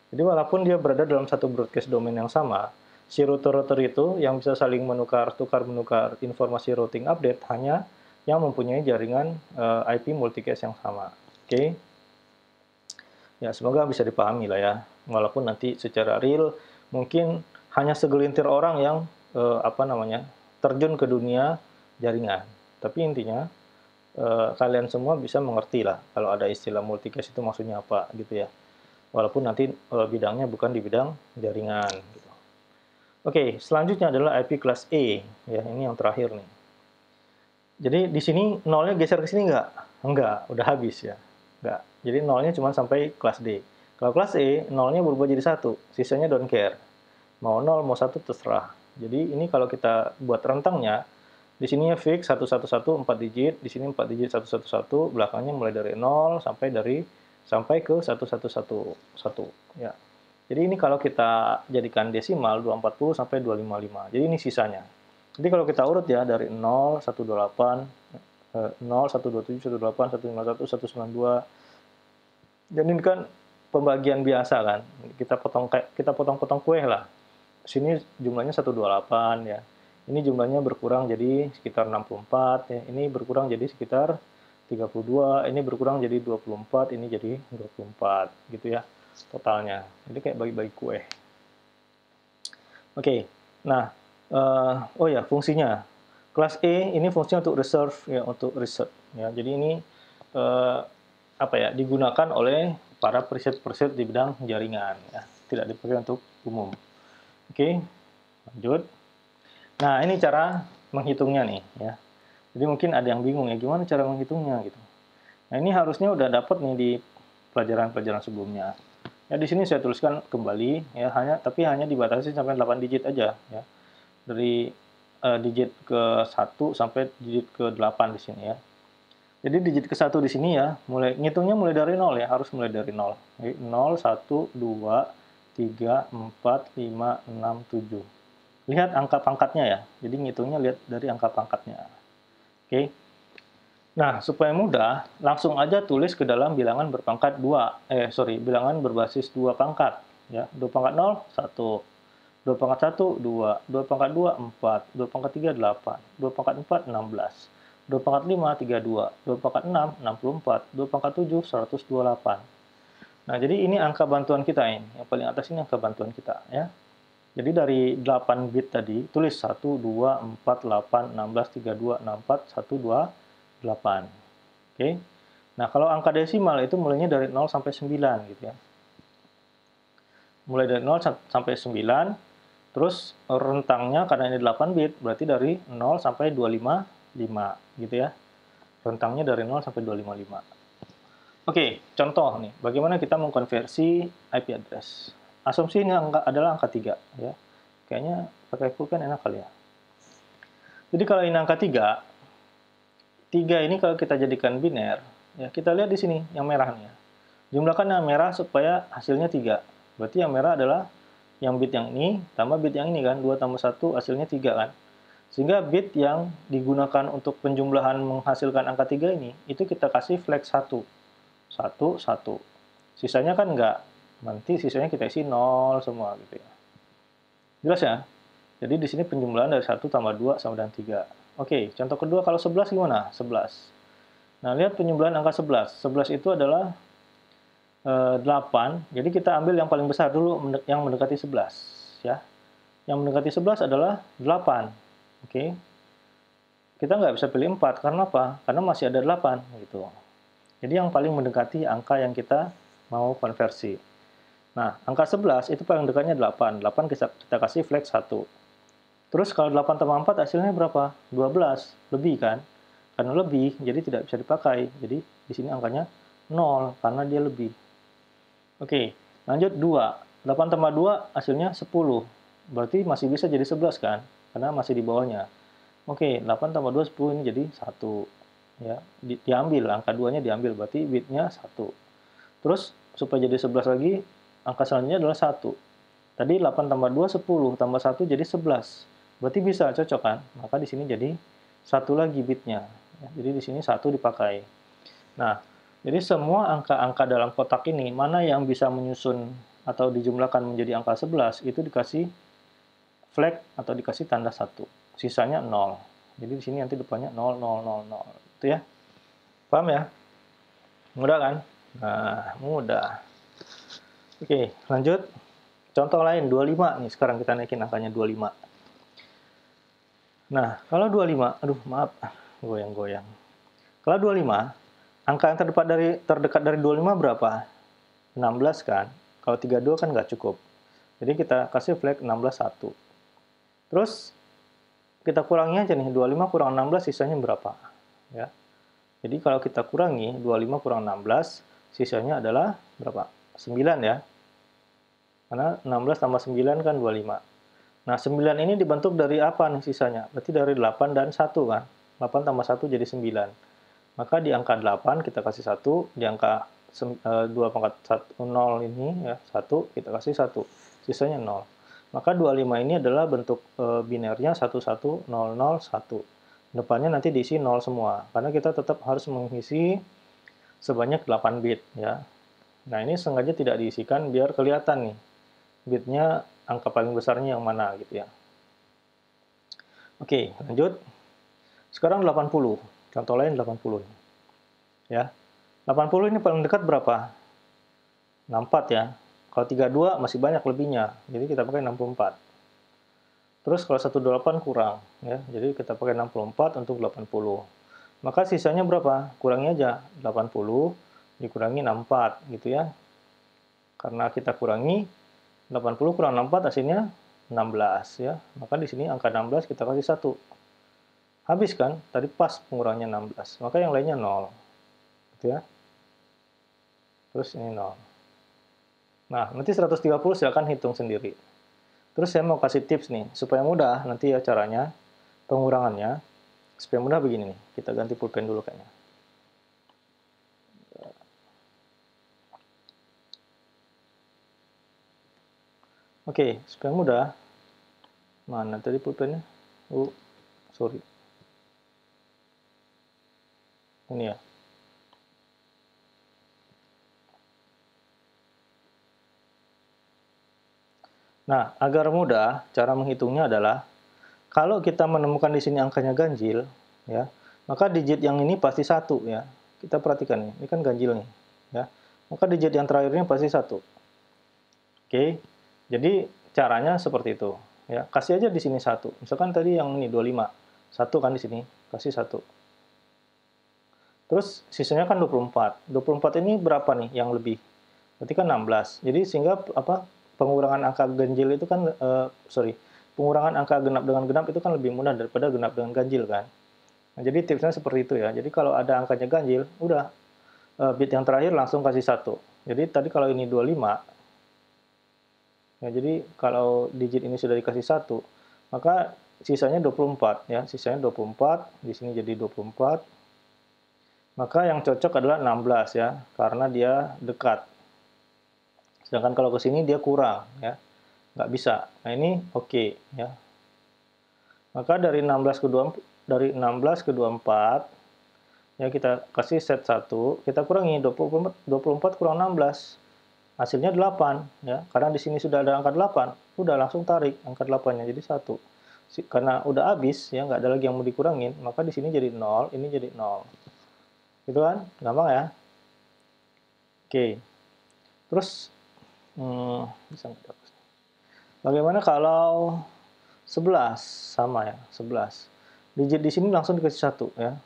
Jadi walaupun dia berada dalam satu broadcast domain yang sama, si router-router itu yang bisa saling tukar-menukar informasi routing update hanya yang mempunyai jaringan IP multicast yang sama. Oke? Ya, semoga bisa dipahami lah ya. Walaupun nanti secara real mungkin hanya segelintir orang yang apa namanya terjun ke dunia jaringan. Tapi intinya kalian semua bisa mengerti lah kalau ada istilah multicast itu maksudnya apa gitu ya. Walaupun nanti bidangnya bukan di bidang jaringan. Gitu. Oke, selanjutnya adalah IP kelas E. Ya, ini yang terakhir nih. Jadi di sini nolnya geser ke sini nggak? Enggak, udah habis ya. Enggak. Jadi nolnya cuma sampai kelas D. Kalau kelas E, nolnya berubah jadi 1. Sisanya don't care. Mau 0, mau 1 terserah. Jadi ini kalau kita buat rentangnya, di sininya fix 111 4 digit, di sini 4 digit 111, belakangnya mulai dari 0 sampai ke 1111 ya. Jadi ini kalau kita jadikan desimal 240 sampai 255. Jadi ini sisanya. Jadi kalau kita urut ya dari 0, 128, 0, 127, 128, 151, 192. Dan ini kan pembagian biasa kan. Kita potong-potong kue lah. Sini jumlahnya 128 ya. Ini jumlahnya berkurang jadi sekitar 64 ya. Ini berkurang jadi sekitar 32, ini berkurang jadi 24, ini jadi 24 gitu ya totalnya. Jadi kayak bagi-bagi kue. Oke. Nah, oh ya fungsinya. Kelas E ini fungsinya untuk reserve ya, untuk research ya. Jadi ini apa ya, digunakan oleh para periset-periset di bidang jaringan ya. Tidak dipakai untuk umum. Oke. Lanjut. Nah, ini cara menghitungnya nih ya. Jadi mungkin ada yang bingung ya, gimana cara menghitungnya gitu. Nah, ini harusnya udah dapat nih di pelajaran-pelajaran sebelumnya. Ya, di sini saya tuliskan kembali ya, tapi hanya dibatasi sampai 8 digit aja ya. Dari digit ke 1 sampai digit ke 8 di sini ya. Jadi digit ke 1 di sini ya, ngitungnya mulai dari 0 ya, harus mulai dari 0. Jadi 0, 1, 2, 3, 4, 5, 6, 7. Lihat angka pangkatnya ya. Jadi ngitungnya lihat dari angka pangkatnya. Oke. Nah, supaya mudah, langsung aja tulis ke dalam bilangan berpangkat bilangan berbasis 2 pangkat ya. 2 pangkat 0, 1. 2 pangkat 1, 2. 2 pangkat 2, 4. 2 pangkat 3, 8. 2 pangkat 4, 16. 2 pangkat 5, 32. 2 pangkat 6, 64. 2 pangkat 7, 128. Nah, jadi ini angka bantuan kita ini. Yang paling atas ini angka bantuan kita ya. Jadi dari 8 bit tadi, tulis 1, 2, 4, 8, 16, 32, 64, 1, 2, 8. Oke. Nah, kalau angka desimal itu mulainya dari 0 sampai 9 gitu ya. Mulai dari 0 sampai 9, terus rentangnya karena ini 8 bit, berarti dari 0 sampai 255 gitu ya. Rentangnya dari 0 sampai 255. Oke, contoh nih, bagaimana kita mengkonversi IP address. Asumsi ini adalah angka 3 ya. Kayaknya pakai pulpen enak kali ya. Jadi kalau ini angka 3 ini kalau kita jadikan biner, ya kita lihat di sini yang merah nih ya. Jumlahkan yang merah supaya hasilnya 3. Berarti yang merah adalah yang bit yang ini tambah bit yang ini kan, 2 tambah 1 hasilnya 3 kan. Sehingga bit yang digunakan untuk penjumlahan menghasilkan angka 3 ini, itu kita kasih flag 1. 1, 1. Sisanya kan enggak. Nanti sisanya kita isi 0 semua gitu ya. Jelas ya? Jadi di sini penjumlahan dari 1 tambah 2 sama dengan 3. Oke, contoh kedua kalau 11 gimana? 11. Nah, lihat penjumlahan angka 11. 11 itu adalah 8. Jadi kita ambil yang paling besar dulu yang mendekati 11 ya. Yang mendekati 11 adalah 8. Oke. Kita nggak bisa pilih 4 karena apa? Karena masih ada 8 gitu. Jadi yang paling mendekati angka yang kita mau konversi. Nah, angka 11 itu paling dekatnya 8. 8 kita kasih flag 1. Terus kalau 8 tambah 4 hasilnya berapa? 12. Lebih kan? Karena lebih, jadi tidak bisa dipakai. Jadi di sini angkanya 0 karena dia lebih. Oke, lanjut 2. 8 tambah 2 hasilnya 10. Berarti masih bisa jadi 11 kan? Karena masih di bawahnya. Oke, 8 tambah 2, 10 ini jadi 1. Ya, diambil, angka 2-nya diambil, berarti bitnya 1. Terus, supaya jadi 11 lagi, angka selanjutnya adalah 1. Tadi 8 tambah 2, 10. Tambah 1 jadi 11. Berarti bisa, cocok kan? Maka di sini jadi 1 lagi bitnya. Ya, jadi di sini 1 dipakai. Nah, jadi semua angka-angka dalam kotak ini, mana yang bisa menyusun atau dijumlahkan menjadi angka 11, itu dikasih flag atau dikasih tanda 1. Sisanya 0. Jadi di sini nanti depannya 0, 0, 0, 0. Itu ya. Paham ya? Mudah kan? Nah, mudah. Oke, lanjut. Contoh lain, 25 nih. Sekarang kita naikin angkanya 25. Nah, kalau 25, aduh maaf, goyang-goyang. Kalau 25, angka yang terdekat dari 25 berapa? 16 kan? Kalau 32 kan nggak cukup. Jadi kita kasih flag 16, 1. Terus, kita kurangi aja nih, 25 kurang 16 sisanya berapa? Ya. Jadi kalau kita kurangi, 25 kurang 16, sisanya adalah berapa? 9 ya. Karena 16 tambah 9 kan 25. Nah, 9 ini dibentuk dari apa nih sisanya? Berarti dari 8 dan 1 kan? 8 tambah 1 jadi 9. Maka di angka 8 kita kasih 1, di angka 2 pangkat 0 ini ya, 1 kita kasih 1. Sisanya 0. Maka 25 ini adalah bentuk binernya 11001. Depannya nanti diisi 0 semua. Karena kita tetap harus mengisi sebanyak 8 bit ya. Nah, ini sengaja tidak diisikan biar kelihatan nih bitnya angka paling besarnya yang mana gitu ya. Oke, lanjut. Sekarang 80. Contoh lain 80. Ya. 80 ini paling dekat berapa? 64 ya. Kalau 32 masih banyak lebihnya. Jadi kita pakai 64. Terus kalau 128 kurang ya. Jadi kita pakai 64 untuk 80. Maka sisanya berapa? Kurangi aja. 80 dikurangi 64 gitu ya. Karena kita kurangi 80 kurang 64 hasilnya 16 ya. Maka di sini angka 16 kita kasih 1. Habis kan? Tadi pas pengurangannya 16. Maka yang lainnya 0. Gitu ya. Terus ini 0. Nah, nanti 130 silakan hitung sendiri. Terus saya mau kasih tips nih, supaya mudah nanti ya caranya. pengurangannya, supaya mudah begini nih. Kita ganti pulpen dulu kayaknya. Oke, supaya mudah. Mana tadi pulpennya? Oh, sorry. Ini ya. Nah, agar mudah, cara menghitungnya adalah kalau kita menemukan di sini angkanya ganjil, ya, maka digit yang ini pasti 1 ya. Kita perhatikan nih, ini kan ganjil nih, ya. Maka digit yang terakhirnya pasti 1. Oke. Jadi caranya seperti itu, ya. Kasih aja di sini 1. Misalkan tadi yang ini 25. 1 kan di sini, kasih 1. Terus sisanya kan 24. 24 ini berapa nih yang lebih? Berarti kan 16. Jadi sehingga apa? Pengurangan angka ganjil itu kan pengurangan angka genap dengan genap itu kan lebih mudah daripada genap dengan ganjil kan. Nah, jadi tipsnya seperti itu ya. Jadi kalau ada angkanya ganjil, udah bit yang terakhir langsung kasih 1. Jadi tadi kalau ini 25, ya, jadi kalau digit ini sudah dikasih 1, maka sisanya 24 ya. Sisanya 24, di sini jadi 24. Maka yang cocok adalah 16 ya, karena dia dekat. Sedangkan kalau ke sini dia kurang ya, nggak bisa. Nah ini oke ya. Maka dari 16 ke 24 ya kita kasih set 1, kita kurangi 24 kurang 16. Hasilnya 8 ya. Karena di sini sudah ada angka 8, udah langsung tarik angka 8-nya jadi 1. Karena udah habis ya, nggak ada lagi yang mau dikurangin, maka di sini jadi 0, ini jadi 0. Gitu kan? Gampang ya? Oke. Terus bisa nggak dihapus? Bagaimana kalau 11? Sama ya, 11. Digit di sini langsung dikasih 1 ya.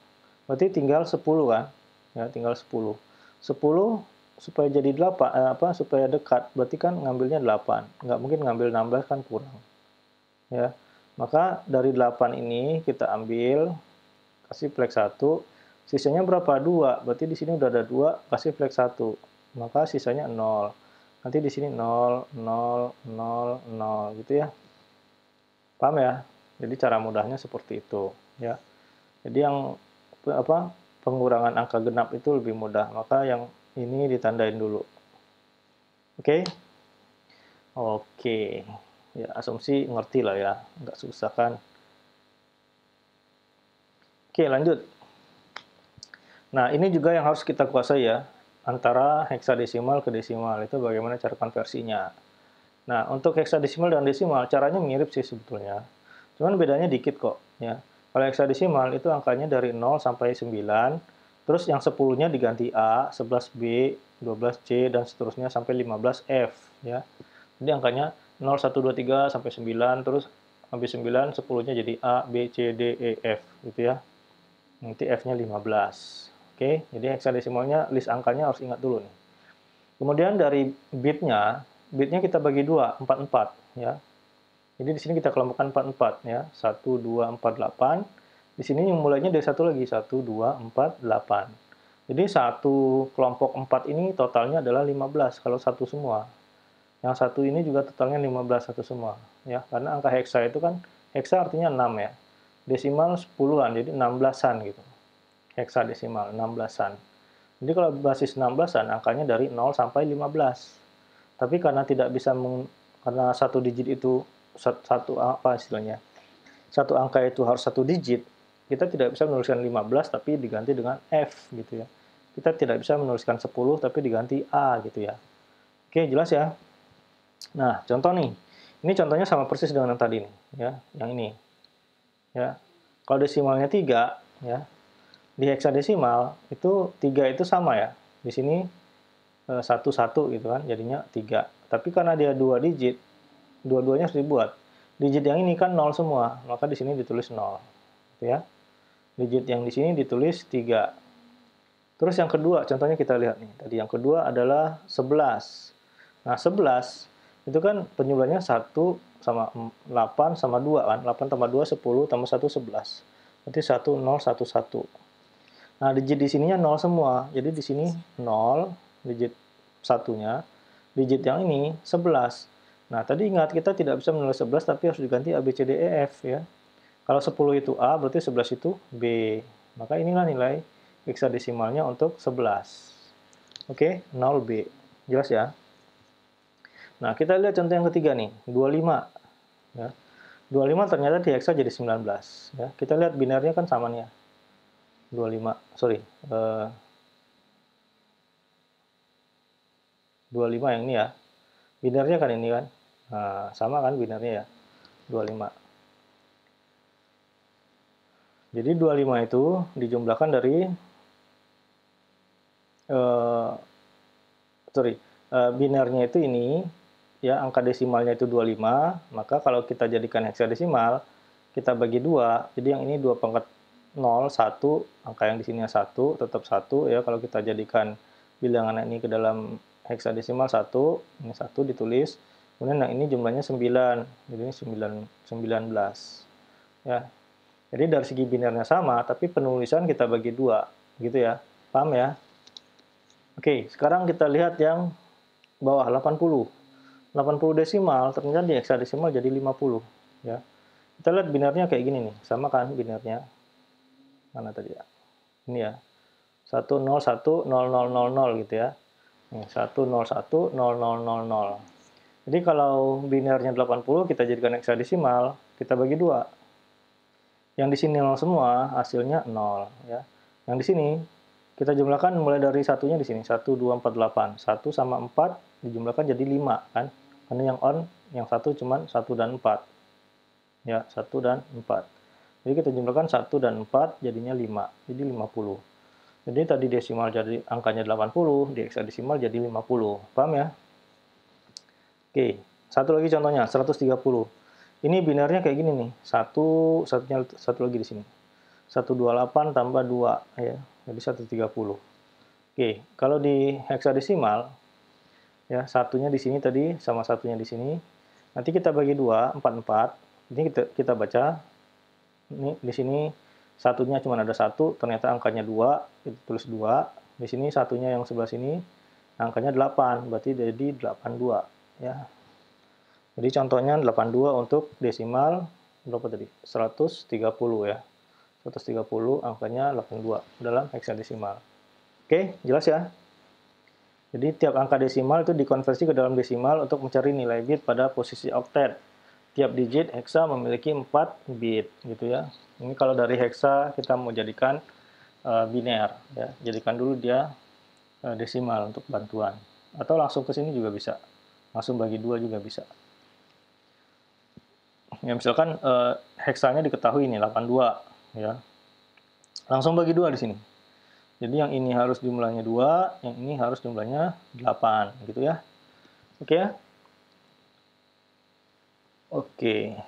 Berarti tinggal 10 kan? Ya, tinggal 10. 10 supaya jadi 8 supaya dekat, berarti kan ngambilnya 8. Nggak mungkin ngambil 16 kan kurang. Ya. Maka dari 8 ini kita ambil, kasih flag 1, sisanya berapa? 2. Berarti di sini udah ada 2, kasih flag 1. Maka sisanya 0. Nanti di sini 0, 0, 0, 0 gitu ya. Paham ya? Jadi cara mudahnya seperti itu ya. Jadi yang pengurangan angka genap itu lebih mudah. Maka yang ini ditandain dulu. Oke? Oke. Ya, asumsi ngerti lah ya, nggak susah kan. Oke, lanjut. Nah, ini juga yang harus kita kuasai ya, antara heksadesimal ke desimal, itu bagaimana cara konversinya. Nah, untuk heksadesimal dan desimal, caranya mirip sih sebetulnya. Cuman bedanya dikit kok. Ya. Kalau heksadesimal itu angkanya dari 0 sampai 9, terus yang 10-nya diganti A, 11B, 12C, dan seterusnya sampai 15F. Ya. Jadi angkanya 0, 1, 2, 3 sampai 9, terus habis 9, 10-nya jadi A, B, C, D, E, F. Gitu ya. Nanti F-nya 15. Oke, jadi heksadesimalnya list angkanya harus ingat dulu nih. Kemudian dari bitnya kita bagi 2, 44 ya. Jadi di sini kita kelompokkan 44 ya. 1 2 4 8. Di sini mulainya dari satu lagi, 1 2 4 8. Jadi satu kelompok 4 ini totalnya adalah 15 kalau satu semua. Yang satu ini juga totalnya 15 satu semua ya. Karena angka heksa itu kan heksa artinya 6 ya. Desimal 10-an, jadi 16-an gitu. Heksadesimal 16-an. Jadi kalau basis 16-an angkanya dari 0 sampai 15. Tapi karena tidak bisa karena satu digit itu satu istilahnya? Satu angka itu harus satu digit, kita tidak bisa menuliskan 15 tapi diganti dengan F gitu ya. Kita tidak bisa menuliskan 10 tapi diganti A gitu ya. Oke, jelas ya? Nah, contoh nih. Ini contohnya sama persis dengan yang tadi nih, ya, yang ini. Ya. Kalau desimalnya 3, ya. Di heksadesimal itu 3 itu sama ya. Di sini 1 1 gitu kan, jadinya 3. Tapi karena dia 2 digit, dua-duanya harus dibuat. Digit yang ini kan 0 semua, maka di sini ditulis 0. Gitu ya. Digit yang di sini ditulis 3. Terus yang kedua, contohnya kita lihat nih. Tadi yang kedua adalah 11. Nah, 11 itu kan penyebabnya 1 sama 8 sama 2 kan. 8 tambah 2, 10, tambah 1, 11. Berarti 1, 0, 1, 1. Nah, digit di sininya 0 semua. Jadi di sini 0, digit satunya. Digit yang ini 11. Nah, tadi ingat kita tidak bisa menulis 11 tapi harus diganti A, B, C, D, E, F ya. Kalau 10 itu A, berarti 11 itu B. Maka inilah nilai heksadesimalnya untuk 11. Oke, 0B. Jelas ya? Nah, kita lihat contoh yang ketiga nih, 25. Ya. 25 ternyata di heksa jadi 19. Ya. Kita lihat binarnya kan sama nih ya. 25, sorry. 25 yang ini ya. Binarnya kan ini kan. Nah, sama kan binarnya ya. 25. Jadi 25 itu dijumlahkan dari binarnya itu ini ya, angka desimalnya itu 25, maka kalau kita jadikan heksadesimal, kita bagi 2, jadi yang ini 2 pangkat 0, 1, angka yang di sini 1, tetap 1 ya, kalau kita jadikan bilangan ini ke dalam heksadesimal 1, ini 1 ditulis, kemudian yang ini jumlahnya 9, jadi ini 19 ya. Jadi dari segi binarnya sama, tapi penulisan kita bagi 2, gitu ya, paham ya? Oke, sekarang kita lihat yang bawah 80 desimal, ternyata di heksadesimal jadi 50 ya. Kita lihat binarnya kayak gini nih, sama kan binarnya. Mana tadi ya? Ini ya. 1010000 gitu ya. Nih, 1010000. Jadi kalau binarnya 80 kita jadikan heksadesimal, kita bagi 2. Yang di sini 0 semua, hasilnya 0 ya. Yang di sini kita jumlahkan mulai dari satunya di sini, 1, 2, 4, 8. 1 sama 4 dijumlahkan jadi 5 kan. Karena yang on, yang satu cuma 1 dan 4. Ya, 1 dan 4. Jadi kita jumlahkan 1 dan 4 jadinya 5. Jadi 50. Jadi tadi desimal jadi angkanya 80, di heksadesimal jadi 50. Paham ya? Oke, satu lagi contohnya, 130. Ini binarnya kayak gini nih. Satu lagi di sini. 128 tambah 2 ya. Jadi 130. Oke, kalau di heksadesimal ya, satunya di sini tadi sama satunya di sini. Nanti kita bagi 2, 44. Ini kita baca. Ini di sini satunya cuma ada 1, ternyata angkanya 2, kita tulis 2. Di sini satunya yang sebelah sini angkanya 8, berarti jadi 82 ya. Jadi contohnya 82 untuk desimal berapa tadi? 130 ya. 130 angkanya 82 dalam heksadesimal. Oke, jelas ya? Jadi tiap angka desimal itu dikonversi ke dalam desimal untuk mencari nilai bit pada posisi oktet. Tiap digit heksa memiliki 4 bit gitu ya. Ini kalau dari heksa kita mau jadikan biner ya. Jadikan dulu dia desimal untuk bantuan. Atau langsung ke sini juga bisa. Langsung bagi 2 juga bisa. Ya misalkan heksanya diketahui ini 82 ya. Langsung bagi 2 di sini. Jadi yang ini harus jumlahnya 2, yang ini harus jumlahnya 8, gitu ya. Oke ya? Oke.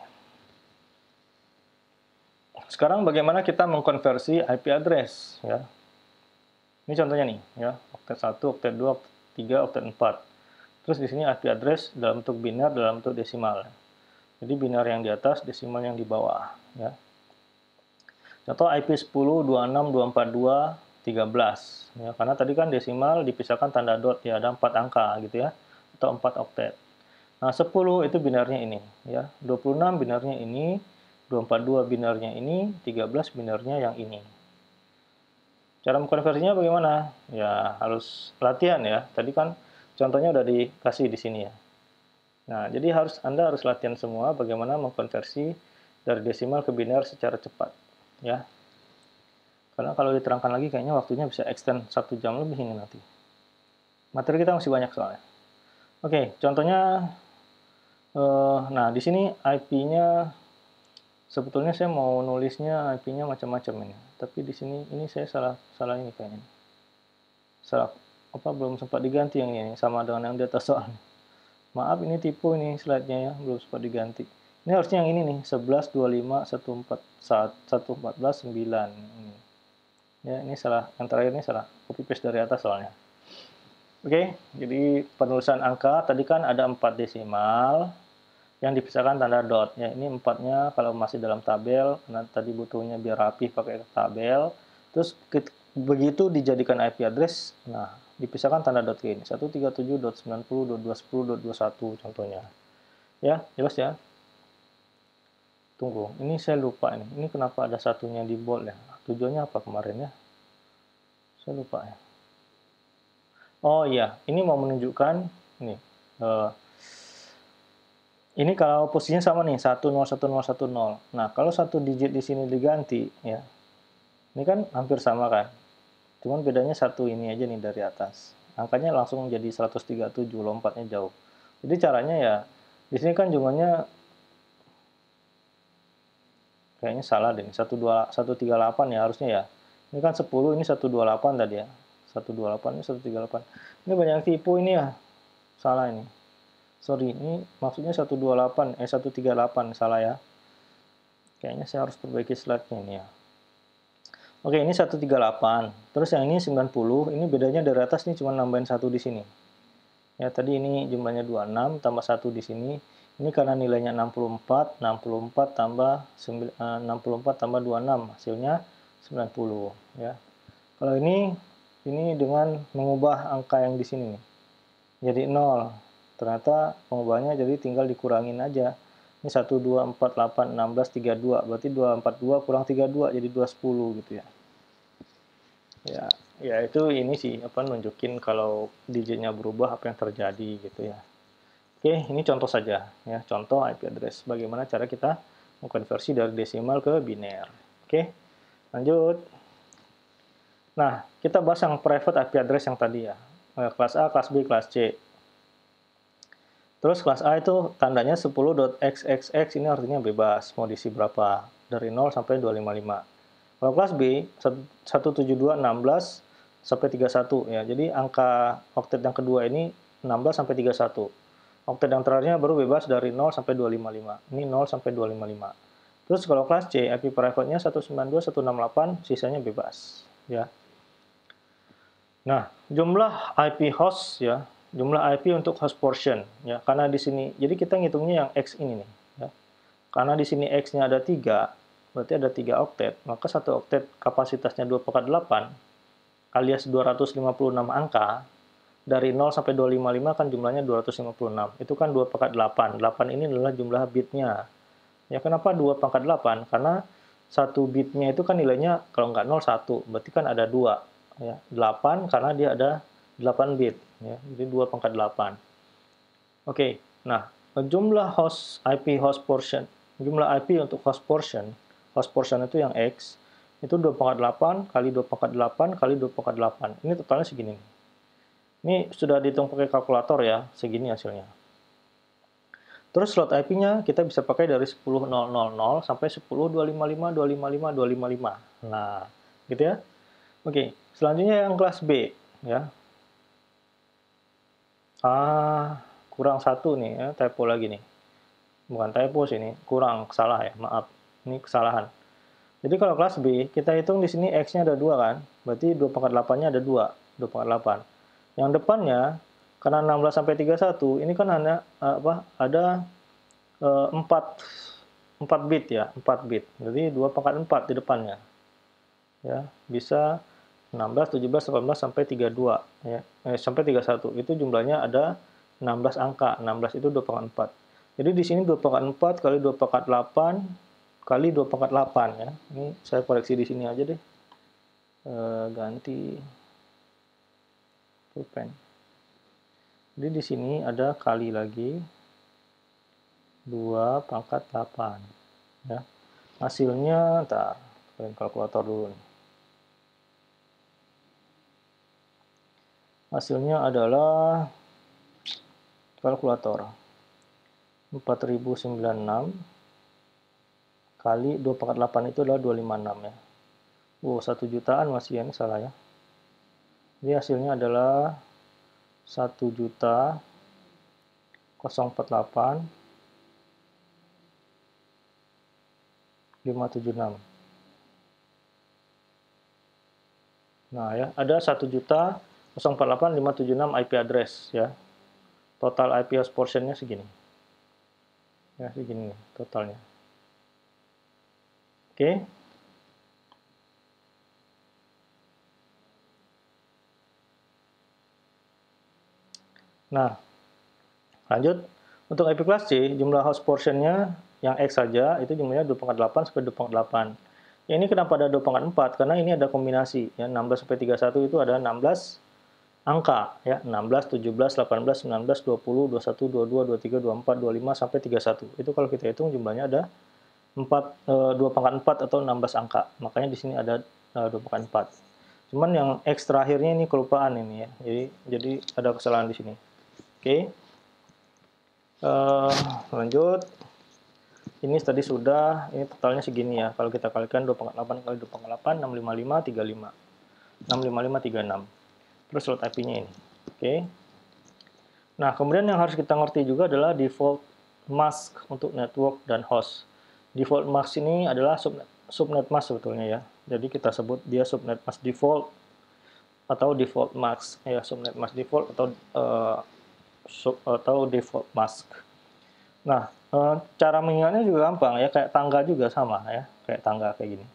Sekarang bagaimana kita mengkonversi IP address ya. Ini contohnya nih ya, oktet 1, oktet 2, oktet 3, oktet 4. Terus di sini IP address dalam bentuk biner, dalam bentuk desimal. Jadi biner yang di atas, desimal yang di bawah ya. Contoh IP 10, 26, 242, 13 ya, karena tadi kan desimal dipisahkan tanda dot ya, ada 4 angka gitu ya, atau 4 oktet. Nah 10 itu binarnya ini ya, 26 binarnya ini, 242 binarnya ini, 13 binarnya yang ini. Cara mengkonversinya bagaimana? Ya harus latihan ya, tadi kan contohnya udah dikasih di sini ya. Nah jadi Anda harus latihan semua bagaimana mengkonversi dari desimal ke biner secara cepat ya. Karena kalau diterangkan lagi kayaknya waktunya bisa extend 1 jam lebih ini nanti. Materi kita masih banyak soalnya. Oke, contohnya, nah di sini IP-nya sebetulnya saya mau nulisnya IP-nya macam-macam ini. Tapi di sini ini saya salah ini kayaknya. Salah belum sempat diganti yang ini sama dengan yang di atas soalnya. Maaf ini tipu ini slide-nya ya, belum sempat diganti. Ini harusnya yang ini nih, 11, 25, 114, 9 ini. Ya, ini salah, yang terakhir ini salah, copy paste dari atas soalnya. Oke, jadi penulisan angka tadi kan ada 4 desimal yang dipisahkan tanda dot. Ya, ini 4-nya kalau masih dalam tabel, karena tadi butuhnya biar rapi pakai tabel. Terus begitu dijadikan IP address, nah dipisahkan tanda dot kayak ini, 137.90.210.21 , 210, 221 contohnya. Ya, jelas ya. Tunggu, ini saya lupa ini. Ini kenapa ada satunya di bold ya? Tujuannya apa kemarin ya? Saya lupa ya. Oh iya, ini mau menunjukkan ini. Ini kalau posisinya sama nih, 101010. Nah, kalau satu digit di sini diganti ya. Ini kan hampir sama kan? Cuman bedanya satu ini aja nih dari atas. Angkanya langsung jadi 137, lompatnya jauh. Jadi caranya ya, di sini kan jumlahnya kayaknya salah deh, 138 ya harusnya ya. Ini kan 10, ini 128 tadi ya. 128, ini 138. Ini banyak yang tipu ini ya. Salah ini. Sorry, ini maksudnya 128, 138, salah ya. Kayaknya saya harus perbaiki slide-nya ini ya. Oke, ini 138. Terus yang ini 90, ini bedanya dari atas nih cuma nambahin 1 di sini. Ya, tadi ini jumlahnya 26 tambah 1 di sini. Ini karena nilainya 64, 64 tambah 64 tambah 26, hasilnya 90 ya. Kalau ini dengan mengubah angka yang di sini nih. Jadi 0. Ternyata pengubahannya jadi tinggal dikurangin aja. Ini 1, 2, 4, 8, 16, 32. Berarti 242 kurang 32 jadi 210 gitu ya. Ya itu ini sih apa nunjukin kalau digitnya berubah apa yang terjadi gitu ya. Oke, ini contoh saja ya, contoh IP address. Bagaimana cara kita mengkonversi dari desimal ke biner. Oke, lanjut. Nah, kita bahas yang private IP address yang tadi ya. Kelas A, kelas B, kelas C. Terus kelas A itu tandanya 10.xxx, ini artinya bebas, mau diisi berapa, dari 0 sampai 255. Kalau kelas B, 172, 16 sampai 31 ya. Jadi angka oktet yang kedua ini 16 sampai 31. Oktet yang terakhirnya baru bebas dari 0 sampai 255. Ini 0 sampai 255. Terus kalau kelas C, IP private-nya 192, 168, sisanya bebas ya. Nah, jumlah IP host ya, jumlah IP untuk host portion ya. Karena di sini jadi kita ngitungnya yang X ini nih ya. Karena di sini X-nya ada 3, berarti ada 3 oktet, maka satu oktet kapasitasnya 2/8 alias 256 angka. Dari 0 sampai 255 kan jumlahnya 256. Itu kan 2/8. 8 ini adalah jumlah bitnya. Ya kenapa 2/8? Karena satu bitnya itu kan nilainya kalau nggak 0, 1. Berarti kan ada 2. Ya, 8 karena dia ada 8 bit. Ya, jadi 2/8. Oke, nah jumlah IP host portion, jumlah IP untuk host portion itu yang X, itu 2/8 kali 2/8 kali 2/8. Ini totalnya segini. Ini sudah dihitung pakai kalkulator ya, segini hasilnya. Terus slot IP-nya kita bisa pakai dari 10.000 sampai 10.255, 255, 255. Nah, gitu ya. Oke, selanjutnya yang kelas B ya. Kurang satu nih ya, typo lagi nih. Bukan typo sih ini, kurang, salah ya, maaf. Ini kesalahan. Jadi kalau kelas B, kita hitung di sini X-nya ada 2 kan, berarti 2/8-nya ada 2, 2/8. Yang depannya, karena 16 sampai 31, ini kan hanya ada 4 bit ya, 4 bit. Jadi 2/4 di depannya. Ya, bisa 16, 17, 18 sampai 32 ya. Sampai 31. Itu jumlahnya ada 16 angka. 16 itu 2/4. Jadi di sini 2/4 kali 2/8 kali 2/8 ya. Ini saya koreksi di sini aja deh. Ganti pulpen. Jadi di sini ada kali lagi 2/8 ya. Hasilnya entar kalkulator dulu nih. Hasilnya adalah kalkulator 4096 kali 2/8 itu adalah 256 ya. 1 jutaan masih ya, ini salah ya. Jadi hasilnya adalah 1.048.576. Nah ya, ada 1.048.576 IP address ya. Total IP host portion-nya segini. Ya, segini nih totalnya. Oke. Nah, lanjut. Untuk IP kelas C, jumlah host portion-nya yang X saja itu jumlahnya 2/8 sampai 2/8. Ya, ini kenapa ada 2/4? Karena ini ada kombinasi ya, 16 sampai 31 itu ada 16 angka ya, 16, 17, 18, 19, 20, 21, 22, 23, 24, 25 sampai 31. Itu kalau kita hitung jumlahnya ada 2/4 atau 16 angka. Makanya di sini ada 2/4. Cuman yang X terakhirnya ini kelupaan ini ya. Jadi ada kesalahan di sini. Oke. Lanjut. Ini tadi sudah, ini totalnya segini ya. Kalau kita kalikan 2/8 kali 2/8, 655, 35. 655, 36. Terus slot IP-nya ini. Oke. Nah, kemudian yang harus kita ngerti juga adalah default mask untuk network dan host. Default mask ini adalah subnet mask sebetulnya ya. Jadi kita sebut dia subnet mask default atau default mask ya, subnet mask default atau default mask. Nah, cara mengingatnya juga gampang ya, kayak tangga juga sama ya, kayak tangga kayak gini.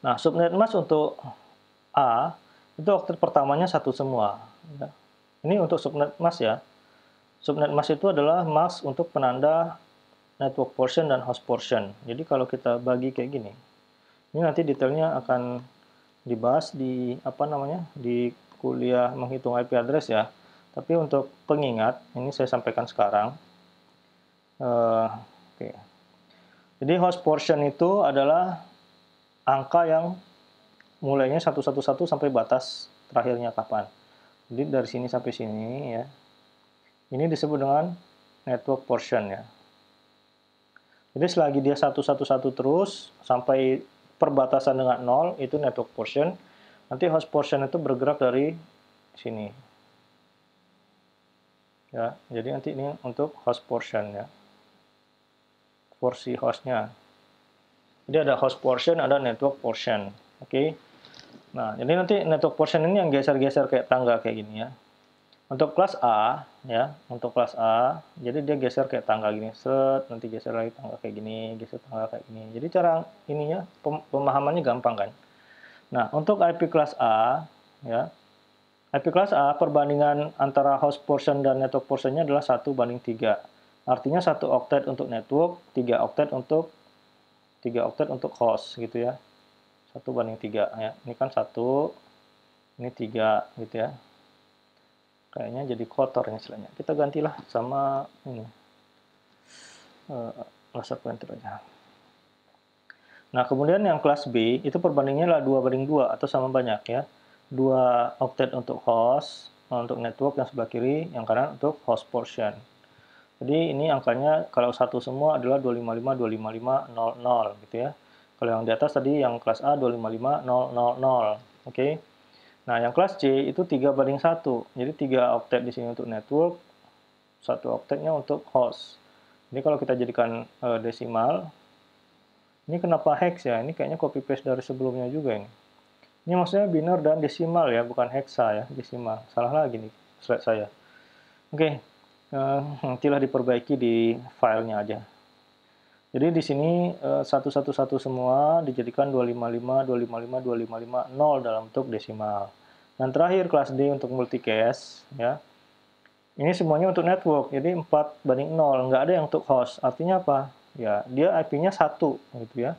Nah, subnet mask untuk A itu oktet pertamanya satu semua. Ya. Ini untuk subnet mask ya. Subnet mask itu adalah mask untuk penanda network portion dan host portion. Jadi kalau kita bagi kayak gini, ini nanti detailnya akan dibahas di di kuliah menghitung IP address ya. Tapi untuk pengingat, ini saya sampaikan sekarang. Oke. Jadi host portion itu adalah angka yang mulainya 111 sampai batas terakhirnya kapan. Jadi dari sini sampai sini ya. Ini disebut dengan network portion ya. Jadi selagi dia 111 terus sampai perbatasan dengan 0 itu network portion. Nanti host portion itu bergerak dari sini. Ya, jadi nanti ini untuk host portion ya. Porsi hostnya. Jadi ada host portion, ada network portion. Oke. Nah, jadi nanti network portion ini yang geser-geser kayak tangga kayak gini ya. Untuk kelas A ya, untuk kelas A, jadi dia geser kayak tangga gini, set, nanti geser lagi tangga kayak gini, geser tangga kayak gini. Jadi cara ininya pemahamannya gampang kan. Nah, untuk IP kelas A ya, IP kelas A perbandingan antara host portion dan network portionnya adalah 1:3. Artinya 1 oktet untuk network, 3 oktet untuk host gitu ya. 1:3 ya. Ini kan 1, ini 3 gitu ya. Kayaknya jadi kotor ini istilahnya. Kita gantilah sama ini. Laser pointer aja. Nah, kemudian yang kelas B itu perbandingannya adalah 2:2 atau sama banyak ya. 2 oktet untuk host, untuk network yang sebelah kiri, yang kanan untuk host portion. Jadi ini angkanya kalau satu semua adalah 255, 255, 00 gitu ya. Kalau yang di atas tadi yang kelas A 255, 000. Oke. Nah, yang kelas C itu 3:1. Jadi 3 oktet di sini untuk network, 1 oktetnya untuk host. Ini kalau kita jadikan desimal, ini kenapa hex ya? Ini kayaknya copy paste dari sebelumnya juga ini. Ini maksudnya biner dan desimal ya, bukan hexa ya, desimal. Salah lagi nih slide saya. Oke, nantilah diperbaiki di filenya aja. Jadi di sini 111 semua dijadikan 255, 255, 255, 0 dalam bentuk desimal. Dan terakhir kelas D untuk multicast ya. Ini semuanya untuk network, jadi 4:0, nggak ada yang untuk host. Artinya apa? Ya, dia IP-nya 1 gitu ya.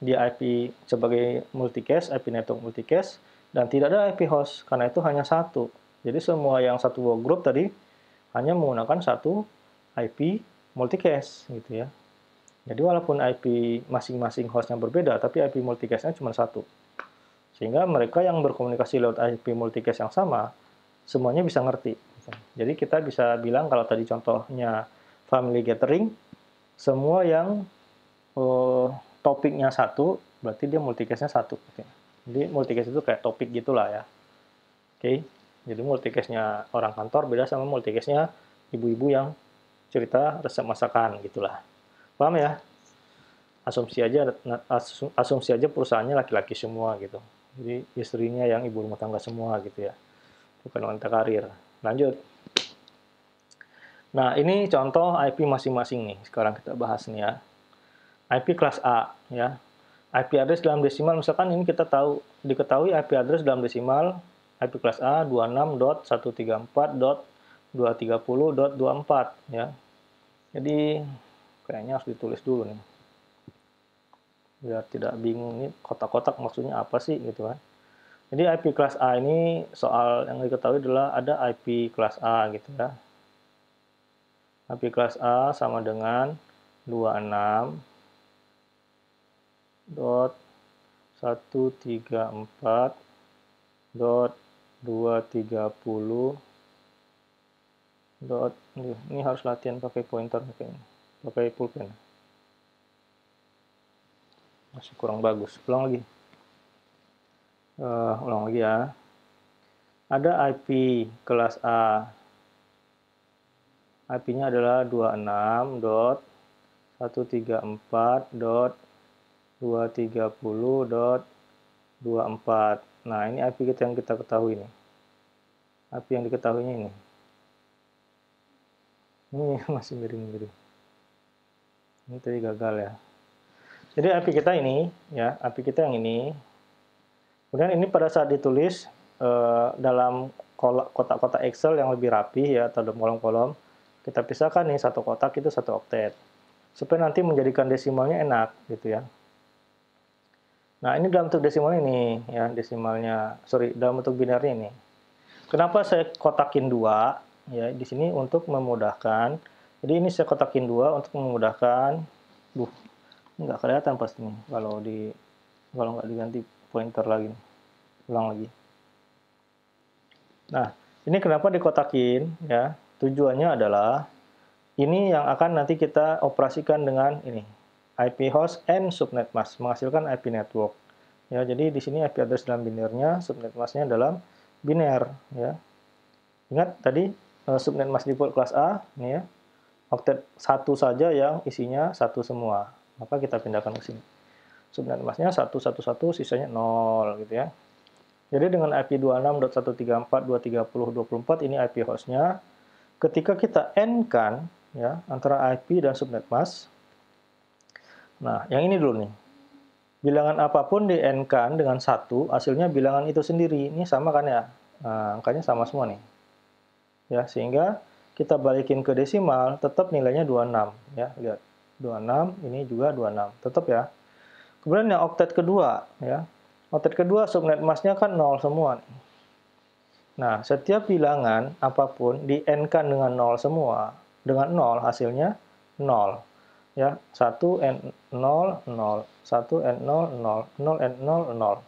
Dia IP sebagai multicast, IP network multicast, dan tidak ada IP host, karena itu hanya 1. Jadi semua yang satu workgroup tadi hanya menggunakan 1 IP multicast gitu ya. Jadi walaupun IP masing-masing hostnya berbeda, tapi IP multicast-nya cuma 1. Sehingga mereka yang berkomunikasi lewat IP multicast yang sama, semuanya bisa ngerti. Jadi kita bisa bilang kalau tadi contohnya family gathering, semua yang topiknya 1, berarti dia multicast-nya 1. Jadi multicast itu kayak topik gitulah ya. Oke, jadi multicast-nya orang kantor beda sama multicast-nya ibu-ibu yang cerita resep masakan gitulah. Paham ya? Asumsi aja perusahaannya laki-laki semua gitu. Jadi istrinya yang ibu rumah tangga semua gitu ya. Bukan wanita karir. Lanjut. Nah, ini contoh IP masing-masing nih. Sekarang kita bahas nih ya. IP kelas A ya. IP address dalam desimal misalkan ini kita diketahui IP address dalam desimal IP kelas A 26.134.230.24 ya. Jadi Kayaknya harus ditulis dulu nih. Biar tidak bingung nih kotak-kotak maksudnya apa sih gitu kan. Jadi IP kelas A ini soal yang diketahui adalah ada IP kelas A gitu ya. IP kelas A sama dengan 26.134.230 ini harus latihan pakai pointer kayaknya, pakai pulpen. Masih kurang bagus. Ulang lagi ya. Ada IP kelas A. IP-nya adalah 26.134.230.24. Nah, ini IP yang kita ketahui nih. IP yang diketahuinya ini. Ini masih miring-miring. Ini tadi gagal ya. Jadi IP kita ini, ya, IP kita yang ini. Kemudian ini pada saat ditulis dalam kotak-kotak Excel yang lebih rapi ya, atau dalam kolom-kolom, kita pisahkan nih satu kotak itu satu oktet. Supaya nanti menjadikan desimalnya enak gitu ya. Nah, ini dalam bentuk desimal ini ya, dalam bentuk binarnya ini. Kenapa saya kotakin dua? Ya, di sini untuk memudahkan. Jadi ini saya kotakin dua untuk memudahkan. Nggak kelihatan pasti nih kalau nggak diganti pointer lagi. Ulang lagi. Nah, ini kenapa dikotakin ya? Tujuannya adalah ini yang akan nanti kita operasikan dengan ini IP host and subnet mask, menghasilkan IP network. Ya, jadi di sini IP address dalam binarnya, subnet masknya dalam biner ya. Ingat tadi subnet mask default kelas A ini ya. Oktet satu saja yang isinya satu semua. Maka kita pindahkan ke sini. Subnet masknya 111, sisanya 0 gitu ya. Jadi dengan IP 26.134.230.24 ini IP hostnya. Ketika kita N-kan ya antara IP dan subnet mask. Nah, yang ini dulu nih. Bilangan apapun di N-kan dengan 1, hasilnya bilangan itu sendiri. Ini sama kan ya? Nah, angkanya sama semua nih. Ya, sehingga kita balikin ke desimal, tetap nilainya 26 ya. Lihat. 26, ini juga 26. Tetap ya. Kemudian yang oktet kedua ya. Oktet kedua subnet masknya kan 0 semua nih. Nah, setiap bilangan apapun di N-kan dengan 0 semua. Dengan 0 hasilnya 0. Ya, 1N0, 0. 1N0, 0. 0N0, 0.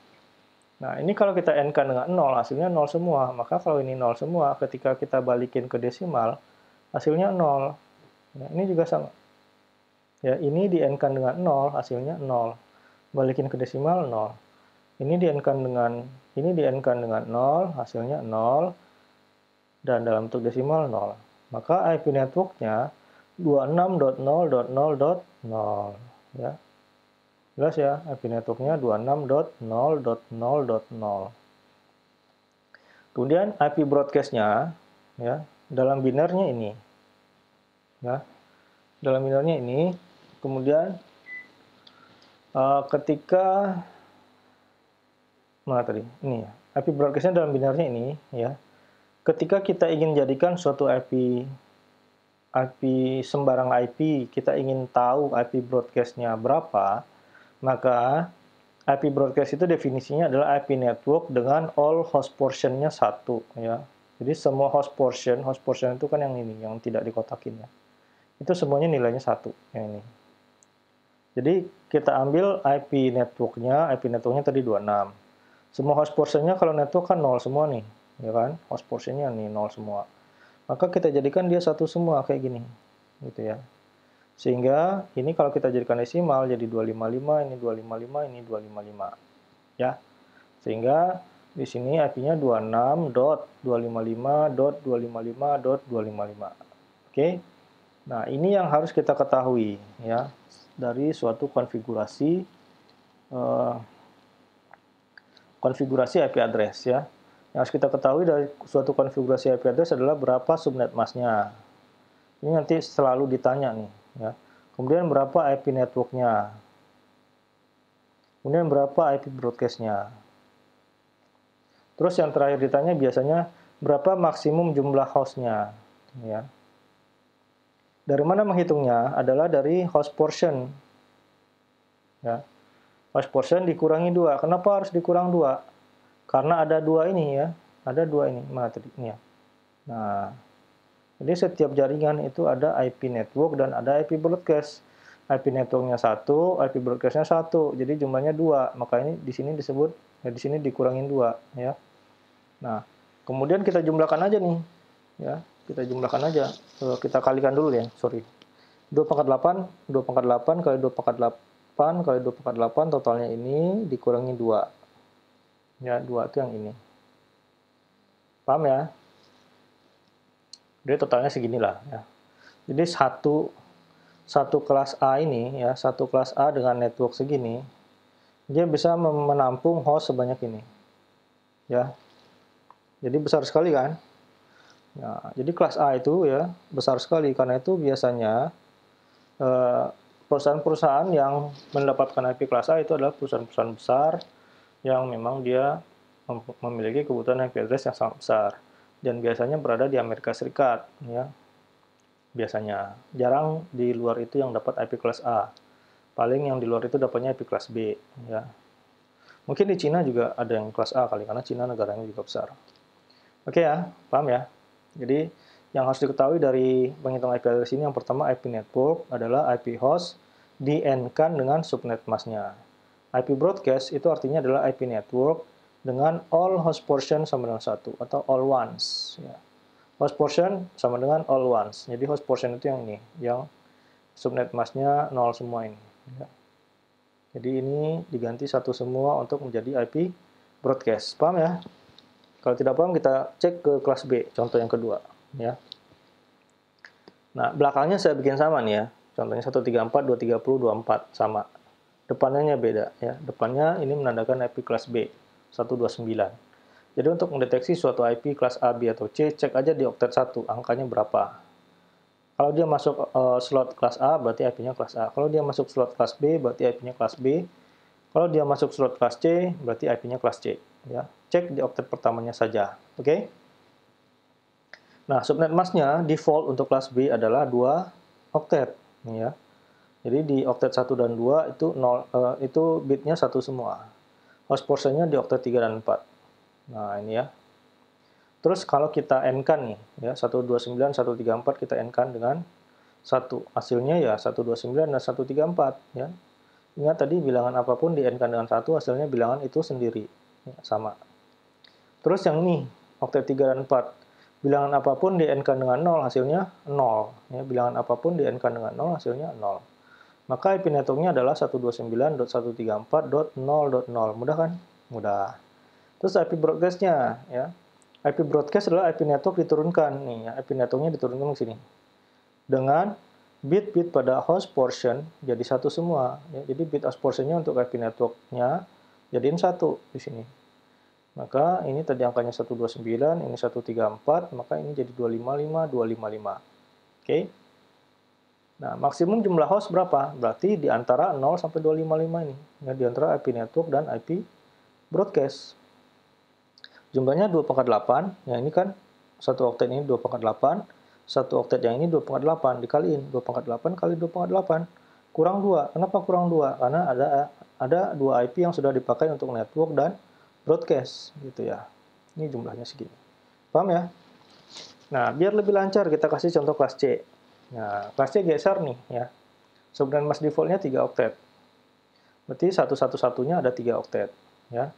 Nah, ini kalau kita N-kan dengan 0, hasilnya 0 semua. Maka kalau ini 0 semua, ketika kita balikin ke desimal, hasilnya 0. Ya, ini juga sama. Ya, ini di N-kan dengan 0, hasilnya 0. Balikin ke desimal, 0. Ini di N-kan dengan 0, hasilnya 0, dan dalam bentuk desimal 0. Maka IP networknya 26.0.0.0 ya. Jelas ya, IP networknya 26.0.0.0. Kemudian IP broadcast-nya ya, dalam binarnya ini. Ya. Dalam binarnya ini, kemudian ketika mana tadi? Ini ya. IP broadcast-nya dalam binarnya ini ya. Ketika kita ingin jadikan suatu IP sembarang IP, kita ingin tahu IP broadcast-nya berapa, maka IP broadcast itu definisinya adalah IP network dengan all host portion-nya 1 ya. Jadi semua host portion itu kan yang ini, yang tidak dikotakin ya. Itu semuanya nilainya 1 yang ini. Jadi kita ambil IP networknya tadi 26. Semua host portion-nya kalau network kan 0 semua nih, ya kan? Host portion-nya nih 0 semua. Maka kita jadikan dia 1 semua kayak gini, gitu ya. Sehingga ini kalau kita jadikan desimal jadi 255, ini 255, ini 255. Ya. Sehingga di sini IP-nya 26.255.255.255. Oke. Nah, ini yang harus kita ketahui ya dari suatu konfigurasi IP address ya. Yang harus kita ketahui dari suatu konfigurasi IP address adalah berapa subnet masknya. Ini nanti selalu ditanya nih ya. Kemudian berapa IP networknya. Kemudian berapa IP broadcast-nya. Terus yang terakhir ditanya biasanya berapa maksimum jumlah host-nya ya. Dari mana menghitungnya? Adalah dari host portion. Ya. Host portion dikurangi 2. Kenapa harus dikurang 2? Karena ada 2 ini ya. Ada 2 ini. Mana tadi? Ini ya. Nah, jadi setiap jaringan itu ada IP network dan ada IP broadcast. IP networknya 1, IP broadcastnya 1. Jadi jumlahnya 2. Maka ini di sini disebut, ya di sini dikurangin 2. Ya. Nah, kemudian kita jumlahkan aja nih. Ya, kita jumlahkan aja. Kita kalikan dulu ya, sorry. 2 pangkat 8 kali 2 pangkat 8 kali 2 pangkat 8 totalnya ini dikurangi 2. Ya, 2 itu yang ini. Paham ya? Jadi totalnya seginilah ya. Jadi satu kelas A ini ya, satu kelas A dengan network segini, dia bisa menampung host sebanyak ini. Ya. Jadi besar sekali kan? Nah, jadi kelas A itu ya besar sekali, karena itu biasanya perusahaan-perusahaan yang mendapatkan IP kelas A itu adalah perusahaan-perusahaan besar yang memang dia memiliki kebutuhan IP address yang sangat besar dan biasanya berada di Amerika Serikat ya. Biasanya jarang di luar itu yang dapat IP kelas A. Paling yang di luar itu dapatnya IP kelas B ya. Mungkin di Cina juga ada yang kelas A kali, karena Cina negaranya juga besar. Oke ya, paham ya? Jadi yang harus diketahui dari penghitungan IP address ini, yang pertama IP network adalah IP host di N-kan dengan subnet masknya. IP broadcast itu artinya adalah IP network dengan all host portion sama dengan 1 atau all ones. Ya. Host portion sama dengan all ones. Jadi host portion itu yang ini, yang subnet masknya 0 semua ini. Ya. Jadi ini diganti 1 semua untuk menjadi IP broadcast. Paham ya? Kalau tidak paham, kita cek ke kelas B, contoh yang kedua. Ya. Nah, belakangnya saya bikin sama nih ya. Contohnya 134, 230, 24, sama. Depannya beda. Ya. Depannya ini menandakan IP kelas B, 129. Jadi untuk mendeteksi suatu IP kelas A, B, atau C, cek aja di oktet 1, angkanya berapa. Kalau dia masuk slot kelas A, berarti IP-nya kelas A. Kalau dia masuk slot kelas B, berarti IP-nya kelas B. Kalau dia masuk slot kelas C, berarti IP-nya kelas C. Ya. Cek di oktet pertamanya saja. Oke? Nah, subnet masknya default untuk kelas B adalah 2 oktet. Ya. Jadi di oktet 1 dan 2 itu, itu bitnya 1 semua. Host portionnya di oktet 3 dan 4. Nah, ini ya. Terus kalau kita N-kan nih, ya, 129, 134 kita N-kan dengan 1. Hasilnya ya 129 dan 134. Ya. Ingat tadi bilangan apapun di N-kan dengan 1, hasilnya bilangan itu sendiri. Ya, sama. Terus yang ini, oktet 3 dan 4. Bilangan apapun di N-kan dengan 0, hasilnya 0. Ya, bilangan apapun di N-kan dengan 0, hasilnya 0. Maka IP networknya adalah 129.134.0.0. Mudah kan? Mudah. Terus IP broadcast-nya. Ya. IP broadcast adalah IP network diturunkan. Nih, ya, IP networknya diturunkan ke sini. Dengan bit-bit pada host portion jadi 1 semua. Ya, jadi bit host portion-nya untuk IP network-nya jadiin 1 di sini. Maka ini tadi angkanya 129, ini 134, maka ini jadi 255, 255. Oke. Nah, maksimum jumlah host berapa? Berarti di antara 0 sampai 255 ini. Ya, di antara IP network dan IP broadcast. Jumlahnya 2/8. Ya, ini kan satu oktet ini 2/8. Satu oktet yang ini 2/8 dikaliin 2/8 kali 2/8. Kurang 2. Kenapa kurang 2? Karena ada 2 IP yang sudah dipakai untuk network dan broadcast gitu ya. Ini jumlahnya segini. Paham ya? Nah, biar lebih lancar kita kasih contoh kelas C. Nah, kelas C geser nih ya. Subnet mask defaultnya 3 oktet. Berarti satu-satunya ada 3 oktet ya.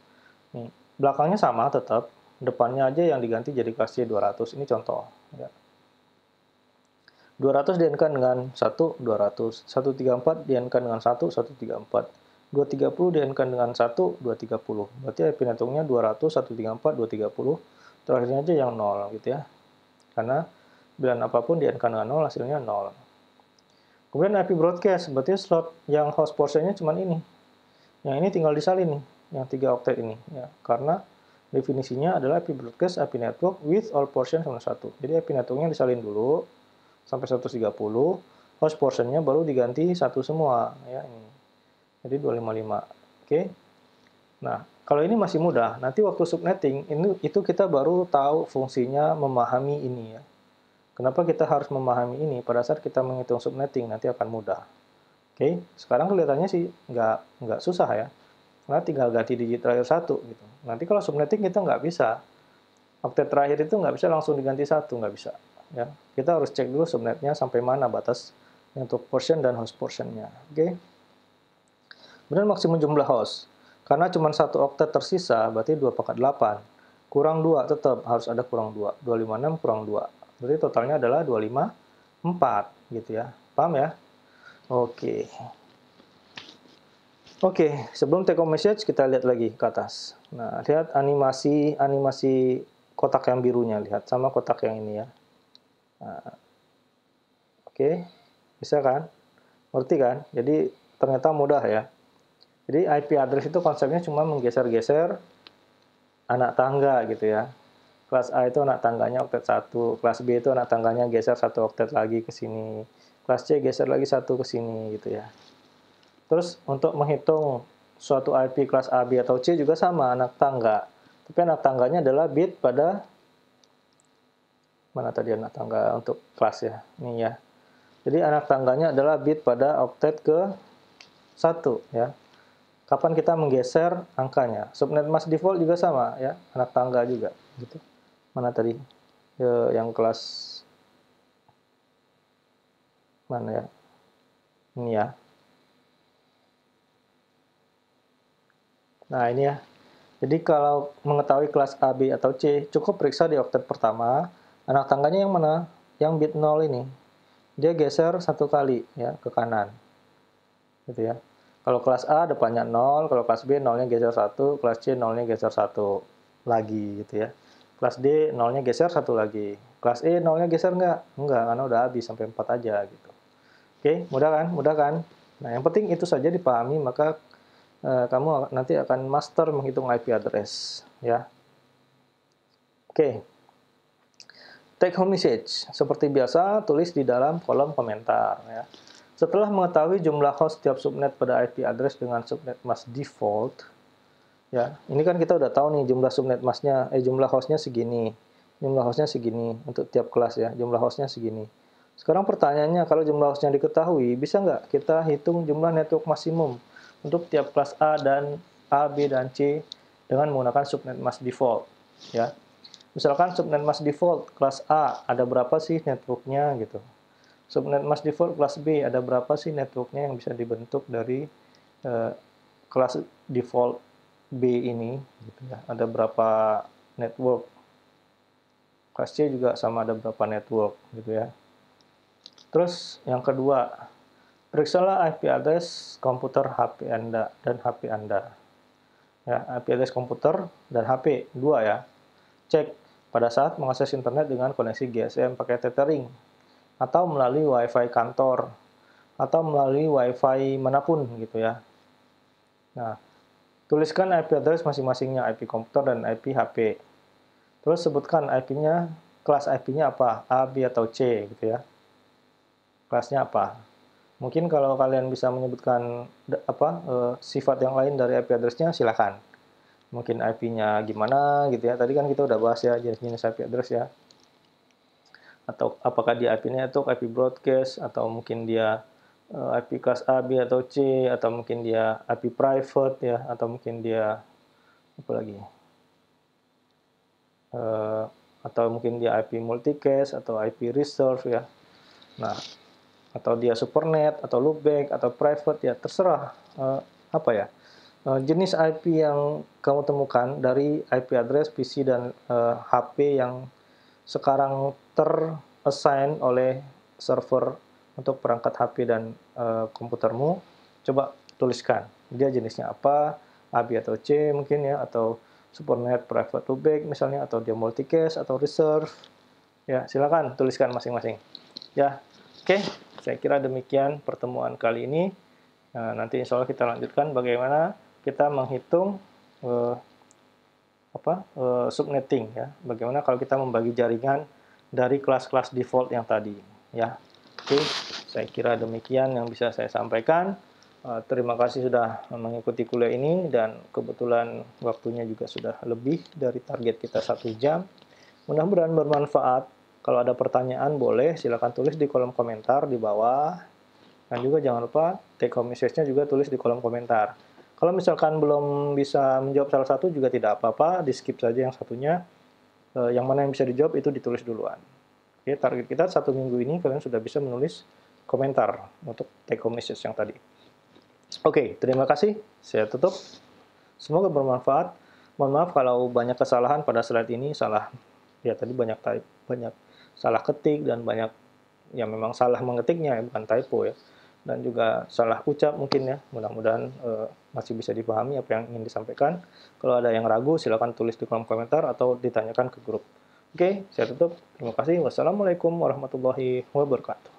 Nih, belakangnya sama tetap, depannya aja yang diganti jadi kelas C 200. Ini contoh ya. 200 di-N-kan dengan 1, 200. 134 di-N-kan dengan 1, 134. 230 di-N-kan dengan 1, 230. Berarti IP networknya 200, 134, 230. Terakhirnya aja yang 0 gitu ya. Karena bilangan apapun di-N-kan dengan 0, hasilnya 0. Kemudian IP broadcast, berarti slot yang host portion-nya cuma ini. Yang ini tinggal disalin nih, yang 3 oktet ini. Ya. Karena definisinya adalah IP broadcast, IP network with all portion sama 1. Jadi IP networknya disalin dulu sampai 130, host portion-nya baru diganti 1 semua. Ya, ini. Jadi 255. Oke. Nah, kalau ini masih mudah, nanti waktu subnetting itu kita baru tahu fungsinya memahami ini ya. Kenapa kita harus memahami ini? Pada saat kita menghitung subnetting nanti akan mudah. Oke, sekarang kelihatannya sih nggak susah ya, karena tinggal ganti digit terakhir 1 gitu. Nanti kalau subnetting kita nggak bisa, oktet terakhir itu nggak bisa langsung diganti 1, nggak bisa. Ya, kita harus cek dulu subnetnya sampai mana batas untuk portion dan host portionnya. Oke. Kemudian maksimum jumlah host. Karena cuma 1 oktet tersisa, berarti 2/8. Kurang 2 tetap harus ada kurang 2. 256 kurang 2. Berarti totalnya adalah 254 gitu ya. Paham ya? Oke. Oke, sebelum take home message kita lihat lagi ke atas. Nah, lihat animasi kotak yang birunya, lihat sama kotak yang ini ya. Nah, oke, bisa kan? Ngerti kan? Jadi ternyata mudah ya. Jadi IP address itu konsepnya cuma menggeser-geser anak tangga gitu ya. Kelas A itu anak tangganya oktet 1, kelas B itu anak tangganya geser 1 oktet lagi ke sini, kelas C geser lagi 1 ke sini gitu ya. Terus untuk menghitung suatu IP kelas A, B, atau C juga sama, anak tangga. Tapi anak tangganya adalah bit pada, mana tadi anak tangga untuk kelas ya, ini ya. Jadi anak tangganya adalah bit pada oktet ke 1 ya. Kapan kita menggeser angkanya? Subnet mask default juga sama ya, anak tangga juga gitu. Mana tadi? Yang kelas mana ya? Ini ya. Nah, ini ya. Jadi kalau mengetahui kelas A, B, atau C, cukup periksa di oktet pertama, anak tangganya yang mana? Yang bit 0 ini. Dia geser 1 kali ya ke kanan. Gitu ya. Kalau kelas A depannya 0, kalau kelas B 0-nya geser 1, kelas C 0-nya geser 1 lagi gitu ya. Kelas D 0-nya geser 1 lagi. Kelas E 0-nya geser nggak? Enggak, karena udah habis sampai 4 aja gitu. Oke, mudah kan? Mudah kan? Nah, yang penting itu saja dipahami, maka kamu nanti akan master menghitung IP address ya. Oke. Take home message. Seperti biasa, tulis di dalam kolom komentar ya. Setelah mengetahui jumlah host tiap subnet pada IP address dengan subnet mask default, ya, ini kan kita udah tahu nih jumlah subnet masknya, jumlah hostnya segini, jumlah hostnya segini untuk tiap kelas ya, jumlah hostnya segini. Sekarang pertanyaannya, kalau jumlah hostnya diketahui, bisa nggak kita hitung jumlah network maksimum untuk tiap kelas A, B, dan C dengan menggunakan subnet mask default, ya. Misalkan subnet mask default kelas A ada berapa sih networknya gitu. Subnet mask default kelas B ada berapa sih networknya yang bisa dibentuk dari kelas default B ini gitu ya. Ada berapa network. Kelas C juga sama, ada berapa network gitu ya. Terus yang kedua, periksalah IP address komputer HP Anda dan HP Anda. Ya, IP address komputer dan HP, dua ya. Cek pada saat mengakses internet dengan koneksi GSM pakai tethering, atau melalui WiFi kantor, atau melalui WiFi manapun gitu ya. Nah, tuliskan IP address masing-masingnya, IP komputer dan IP HP. Terus sebutkan IP-nya, kelas IP-nya apa, A, B, atau C gitu ya. Kelasnya apa. Mungkin kalau kalian bisa menyebutkan sifat yang lain dari IP address-nya, silakan. Mungkin IP-nya gimana gitu ya. Tadi kan kita udah bahas ya jenis-jenis IP address ya. Atau apakah dia IP network, IP broadcast, atau mungkin dia IP kelas A, B, atau C, atau mungkin dia IP private ya, atau mungkin dia apa lagi? Atau mungkin dia IP multicast atau IP reserve ya. Nah, atau dia supernet atau loopback atau private ya, terserah apa ya. Jenis IP yang kamu temukan dari IP address PC dan HP yang sekarang terassign oleh server untuk perangkat HP dan komputermu, coba tuliskan. Dia jenisnya apa, A, B, atau C mungkin ya, atau supernet, private, loopback misalnya, atau dia multicast atau reserve. Ya, silakan tuliskan masing-masing. Ya, oke. Saya kira demikian pertemuan kali ini. Nah, nanti insya Allah kita lanjutkan bagaimana kita menghitung subnetting ya. Bagaimana kalau kita membagi jaringan dari kelas-kelas default yang tadi ya. Oke, saya kira demikian yang bisa saya sampaikan. Terima kasih sudah mengikuti kuliah ini, dan kebetulan waktunya juga sudah lebih dari target kita 1 jam. Mudah-mudahan bermanfaat. Kalau ada pertanyaan boleh silakan tulis di kolom komentar di bawah. Dan juga jangan lupa take home message-nya juga tulis di kolom komentar. Kalau misalkan belum bisa menjawab salah satu juga tidak apa-apa, di skip saja yang satunya. Yang mana yang bisa dijawab itu ditulis duluan. Oke, target kita 1 minggu ini kalian sudah bisa menulis komentar untuk take home message yang tadi. Oke, terima kasih. Saya tutup. Semoga bermanfaat. Mohon maaf kalau banyak kesalahan pada slide ini, ya tadi banyak salah ketik dan banyak yang memang salah mengetiknya, bukan typo ya. Dan juga salah ucap mungkin ya. Mudah-mudahan masih bisa dipahami apa yang ingin disampaikan. Kalau ada yang ragu, silakan tulis di kolom komentar atau ditanyakan ke grup. Oke, saya tutup. Terima kasih. Wassalamualaikum warahmatullahi wabarakatuh.